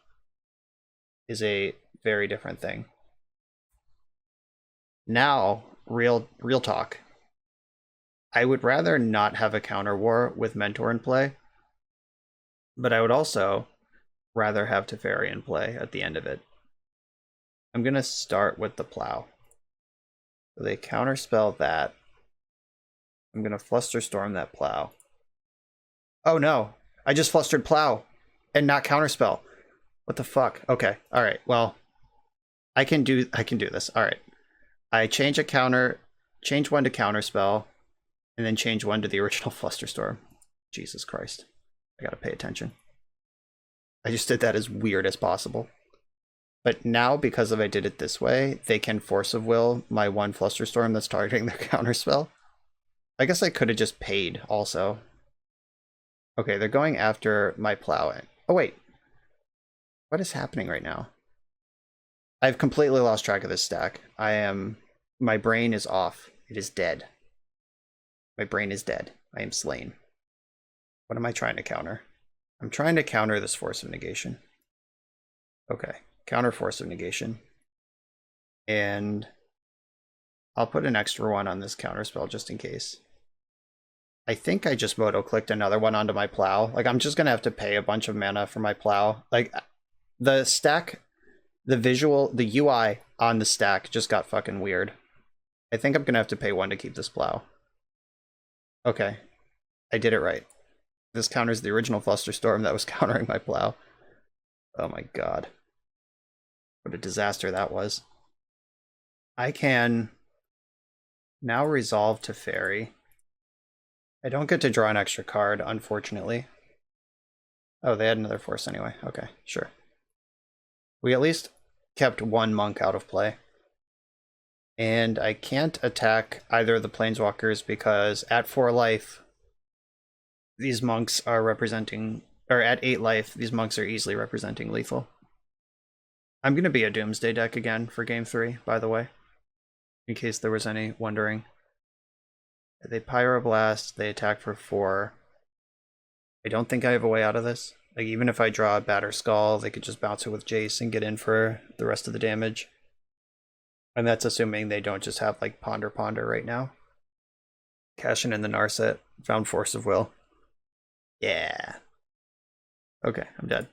is a very different thing. Now, real talk. I would rather not have a counter war with Mentor in play, but I would also rather have Teferi in play at the end of it. I'm going to start with the Plow. So they counterspell that. I'm going to Flusterstorm that Plow. Oh no, I just flustered Plow and not counterspell. What the fuck? Okay, alright, well, I can do this. Alright. I change one to counterspell, and then change one to the original Flusterstorm. Jesus Christ. I gotta pay attention. I just did that as weird as possible. But now, because I did it this way, they can Force of Will my 1 Flusterstorm that's targeting their counterspell. I guess I could have just paid also. Okay, they're going after my Plow. Oh wait. What is happening right now? I've completely lost track of this stack. My brain is off. It is dead. My brain is dead. I am slain. What am I trying to counter? I'm trying to counter this Force of Negation. Okay. Counter Force of Negation. And I'll put an extra one on this counterspell just in case. I think I just moto-clicked another one onto my Plow. Like, I'm just going to have to pay a bunch of mana for my Plow. Like, the stack, the UI on the stack just got fucking weird. I think I'm going to have to pay 1 to keep this Plow. Okay. I did it right. This counters the original Flusterstorm that was countering my Plow. Oh my god. What a disaster that was. I can now resolve Teferi. I don't get to draw an extra card, unfortunately. Oh, they had another Force anyway. Okay, sure. We at least kept 1 monk out of play. And I can't attack either of the Planeswalkers because at 4 life, these monks are representing, or at 8 life, these monks are easily representing lethal. I'm going to be a Doomsday deck again for game 3, by the way, in case there was any wondering. They Pyroblast, they attack for 4. I don't think I have a way out of this. Like, even if I draw a Batter Skull, they could just bounce it with Jace and get in for the rest of the damage. And that's assuming they don't just have, like, Ponder right now. Cashing in the Narset. Found Force of Will. Yeah. Okay, I'm dead.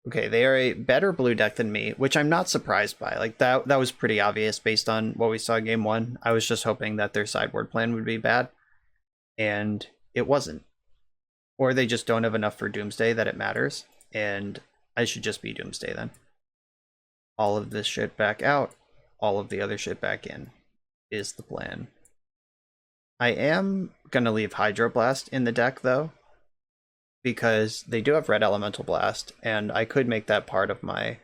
Okay, they are a better blue deck than me, which I'm not surprised by. Like, that was pretty obvious based on what we saw in game 1. I was just hoping that their sideboard plan would be bad. And it wasn't. Or they just don't have enough for Doomsday that it matters. And I should just be Doomsday then. All of this shit back out. All of the other shit back in is the plan. I am going to leave Hydroblast in the deck, though, because they do have Red Elemental Blast, and I could make that part of my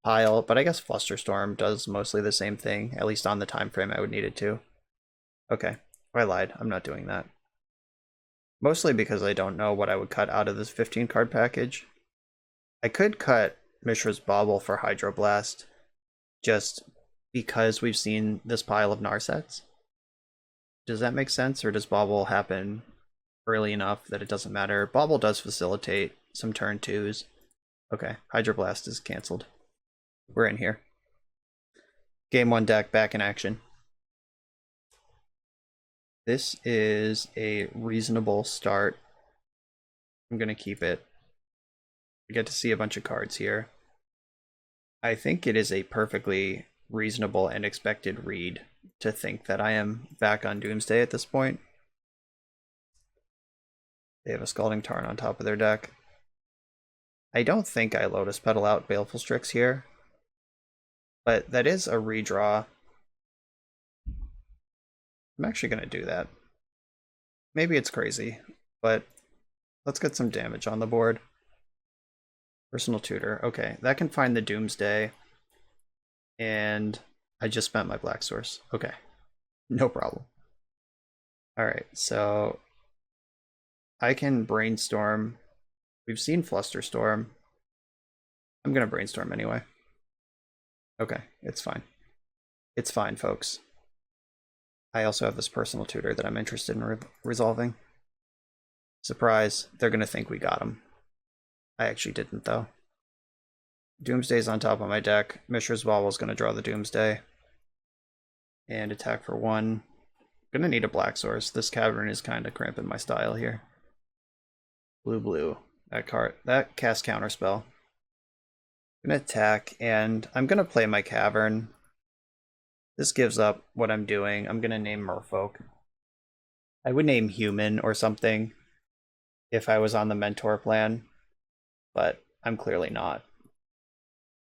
pile, but I guess Flusterstorm does mostly the same thing, at least on the time frame I would need it to. Okay, I lied. I'm not doing that. Mostly because I don't know what I would cut out of this 15 card package. I could cut Mishra's Bauble for Hydroblast, just because we've seen this pile of Narsets. Does that make sense, or does Bauble happen early enough that it doesn't matter? Bauble does facilitate some turn 2s. Okay, Hydroblast is cancelled. We're in here. Game 1 deck back in action. This is a reasonable start. I'm going to keep it. We get to see a bunch of cards here. I think it is a perfectly reasonable and expected read to think that I am back on Doomsday at this point. They have a Scalding Tarn on top of their deck. I don't think I Lotus Petal out Baleful Strix here, but that is a redraw. I'm actually going to do that. Maybe it's crazy, but let's get some damage on the board. Personal Tutor. Okay, that can find the Doomsday. And I just spent my Black Source. Okay, no problem. Alright, so I can Brainstorm. We've seen Flusterstorm. I'm going to Brainstorm anyway. Okay, it's fine. It's fine, folks. I also have this Personal Tutor that I'm interested in resolving. Surprise, they're going to think we got him. I actually didn't, though. Doomsday's on top of my deck. Mishra's Bauble's going to draw the Doomsday. And attack for 1. I'm going to need a Black Source. This Cavern is kind of cramping my style here. Blue. That casts Counterspell. I'm going to attack, and I'm going to play my Cavern. This gives up what I'm doing. I'm going to name Merfolk. I would name Human or something if I was on the Mentor plan, but I'm clearly not.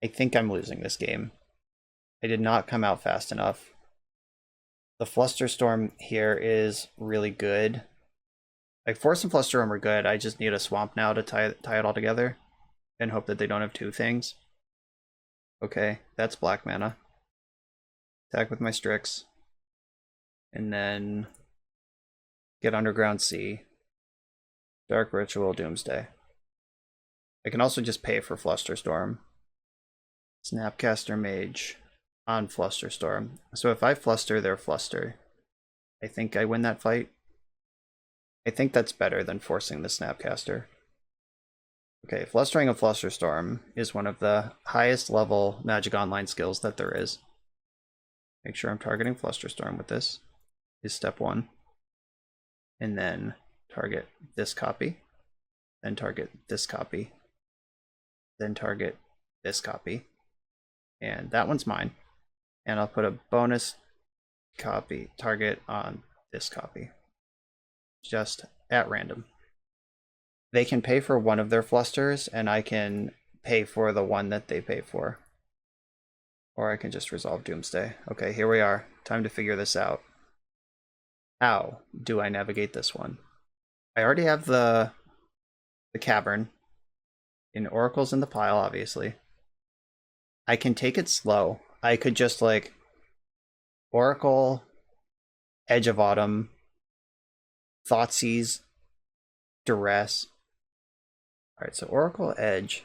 I think I'm losing this game. I did not come out fast enough. The Flusterstorm here is really good. Like, Force and Flusterstorm are good. I just need a Swamp now to tie it all together and hope that they don't have two things. Okay, that's black mana. Attack with my Strix. And then get Underground Sea. Dark Ritual, Doomsday. I can also just pay for Flusterstorm. Snapcaster Mage on Flusterstorm. So if I fluster, they're fluster. I think I win that fight. I think that's better than forcing the Snapcaster. Okay, Flustering a Flusterstorm is one of the highest level Magic Online skills that there is. Make sure I'm targeting Flusterstorm with this, is step 1. And then target this copy, then target this copy, then target this copy. And that one's mine. And I'll put a bonus copy target on this copy. Just at random. They can pay for one of their flusters, and I can pay for the one that they pay for. Or I can just resolve Doomsday. Okay, here we are. Time to figure this out. How do I navigate this one? I already have the Cavern. In Oracle's in the pile, obviously. I can take it slow. I could just, like, Oracle, Edge of Autumn, Thoughtseize, Duress. Alright, so Oracle, Edge.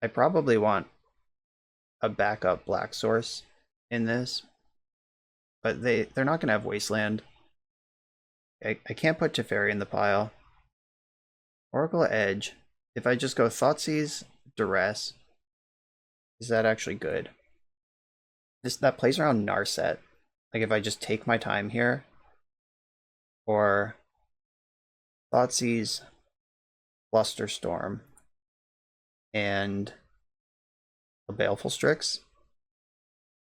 I probably want a backup black source in this. But they're not going to have Wasteland. I can't put Teferi in the pile. Oracle, Edge. If I just go Thoughtseize, Duress, is that actually good? That plays around Narset. Like, if I just take my time here, or Thoughtseize, Flusterstorm, and a Baleful Strix.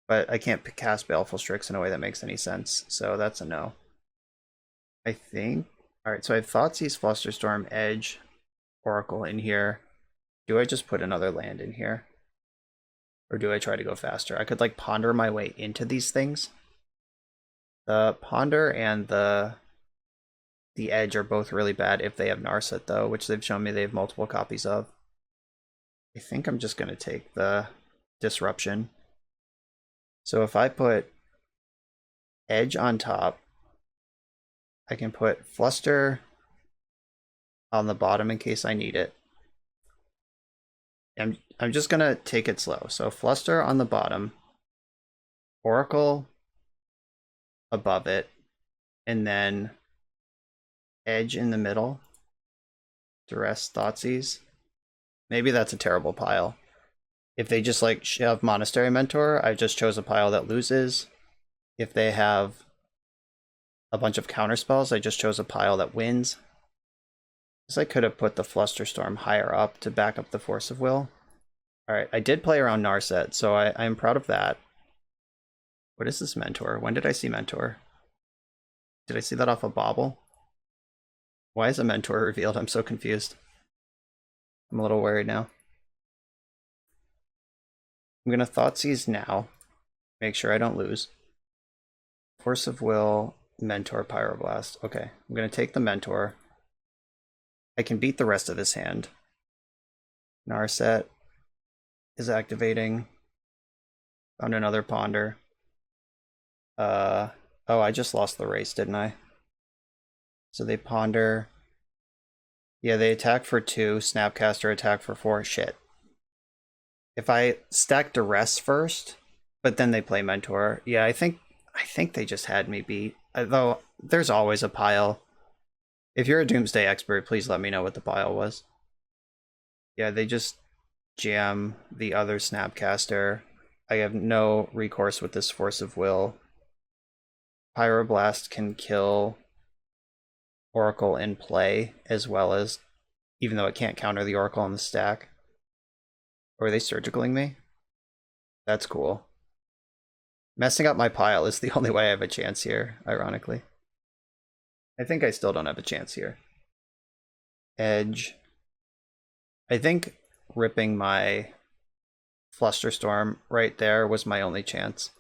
But I can't cast Baleful Strix in a way that makes any sense, so that's a no. I think. Alright, so I have Thoughtseize, Flusterstorm, Edge, Oracle in here. Do I just put another land in here? Or do I try to go faster? I could, like, ponder my way into these things. The Ponder and the Edge are both really bad if they have Narset, though, which they've shown me they have multiple copies of. I think I'm just going to take the Disruption. So if I put Edge on top, I can put Fluster, on the bottom in case I need it. I'm just gonna take it slow. So Fluster on the bottom, Oracle above it, and then Edge in the middle. Duress Thoughtseize. Maybe that's a terrible pile. If they just like shove Monastery Mentor, I just chose a pile that loses. If they have a bunch of counter spells, I just chose a pile that wins. I guess I could have put the Flusterstorm higher up to back up the Force of Will. Alright, I did play around Narset, so I'm proud of that. What is this Mentor? When did I see Mentor? Did I see that off a bauble? Why is a Mentor revealed? I'm so confused. I'm a little worried now. I'm gonna Thoughtseize now. Make sure I don't lose. Force of Will, Mentor, Pyroblast. Okay, I'm gonna take the Mentor. I can beat the rest of this hand. Narset is activating. Found another Ponder. Oh, I just lost the race, didn't I? So they Ponder. Yeah, they attack for 2, Snapcaster attack for 4. Shit. If I stack Duress first, but then they play Mentor, yeah, I think they just had me beat. Though there's always a pile. If you're a Doomsday expert, please let me know what the pile was. Yeah, they just jam the other Snapcaster. I have no recourse with this Force of Will. Pyroblast can kill Oracle in play, as well as, even though it can't counter the Oracle on the stack. Or are they surgicaling me? That's cool. Messing up my pile is the only way I have a chance here, ironically. I think I still don't have a chance here. Edge. I think ripping my Flusterstorm right there was my only chance.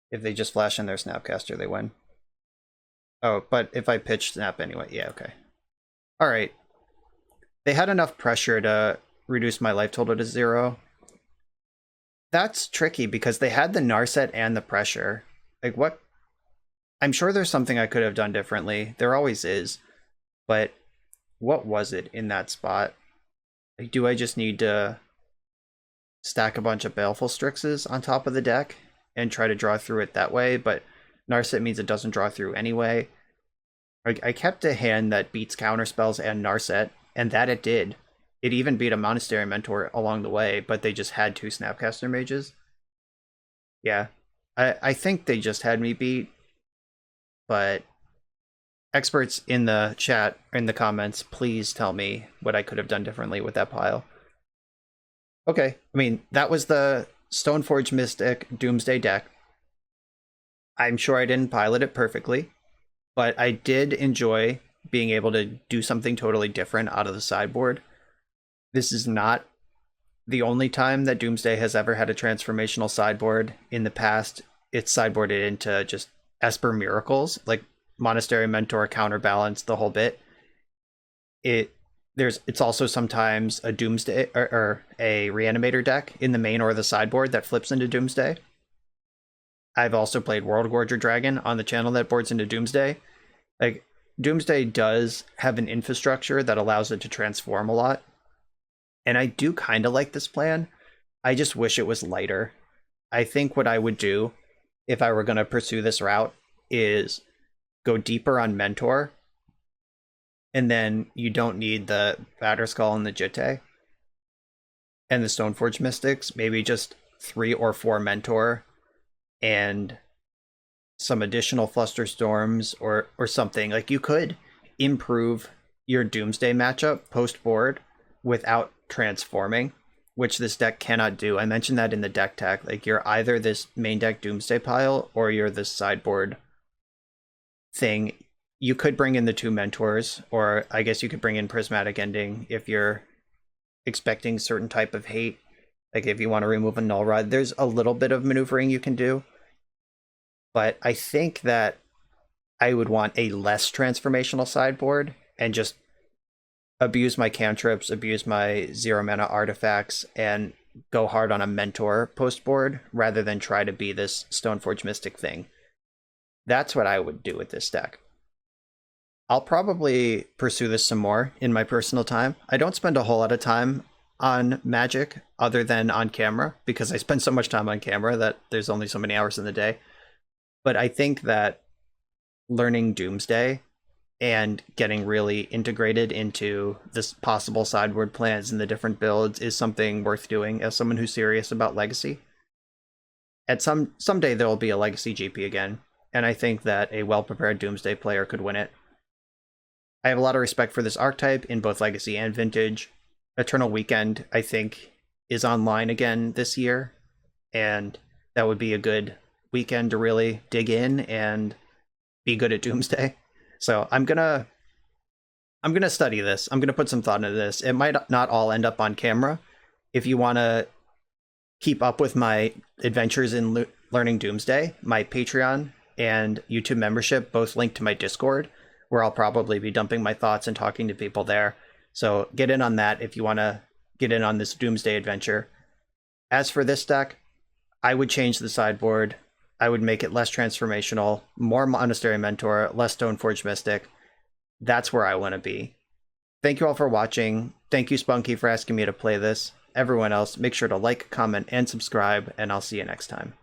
If they just flash in their Snapcaster, they win. Oh, but if I pitch Snap anyway, yeah, okay. Alright. They had enough pressure to reduce my life total to 0. That's tricky because they had the Narset and the pressure. Like, what? I'm sure there's something I could have done differently. There always is. But what was it in that spot? Like, do I just need to stack a bunch of Baleful Strixes on top of the deck and try to draw through it that way? But Narset means it doesn't draw through anyway. I kept a hand that beats counterspells and Narset, and that it did. It even beat a Monastery Mentor along the way, but they just had 2 Snapcaster Mages. Yeah, I think they just had me beat, but experts in the chat, in the comments, please tell me what I could have done differently with that pile. Okay, I mean, that was the Stoneforge Mystic Doomsday deck. I'm sure I didn't pilot it perfectly, but I did enjoy being able to do something totally different out of the sideboard. This is not the only time that Doomsday has ever had a transformational sideboard. In the past, it's sideboarded into just Esper Miracles, like Monastery Mentor, Counterbalance, the whole bit. It's also sometimes a Doomsday or a Reanimator deck in the main or the sideboard that flips into Doomsday. I've also played World Gorger Dragon on the channel that boards into Doomsday. Like, Doomsday does have an infrastructure that allows it to transform a lot. And I do kind of like this plan. I just wish it was lighter. I think what I would do if I were going to pursue this route is go deeper on Mentor. And then you don't need the Batterskull and the Jitte and the Stoneforge Mystics. Maybe just 3 or 4 Mentor and some additional Flusterstorms or something. Like, you could improve your Doomsday matchup post-board without transforming, which this deck cannot do. I mentioned that in the deck tech. Like, you're either this main deck Doomsday pile or you're this sideboard thing. You could bring in the 2 Mentors, or I guess you could bring in Prismatic Ending if you're expecting certain type of hate. Like, if you want to remove a Null Rod, there's a little bit of maneuvering you can do. But I think that I would want a less transformational sideboard and just abuse my cantrips, abuse my 0 mana artifacts, and go hard on a Mentor post board rather than try to be this Stoneforge Mystic thing. That's what I would do with this deck. I'll probably pursue this some more in my personal time. I don't spend a whole lot of time on Magic other than on camera because I spend so much time on camera that there's only so many hours in the day. But I think that learning Doomsday and getting really integrated into this possible sideboard plans and the different builds is something worth doing as someone who's serious about Legacy. At someday there will be a Legacy GP again, and I think that a well-prepared Doomsday player could win it. I have a lot of respect for this archetype in both Legacy and Vintage. Eternal Weekend, I think, is online again this year, and that would be a good weekend to really dig in and be good at Doomsday. So I'm gonna study this. I'm gonna put some thought into this. It might not all end up on camera. If you want to keep up with my adventures in learning Doomsday, my Patreon and YouTube membership both link to my Discord, where I'll probably be dumping my thoughts and talking to people there. So get in on that if you want to get in on this Doomsday adventure. As for this deck, I would change the sideboard. I would make it less transformational, more Monastery Mentor, less Stoneforge Mystic. That's where I want to be. Thank you all for watching. Thank you, Spunky, for asking me to play this. Everyone else, make sure to like, comment, and subscribe, and I'll see you next time.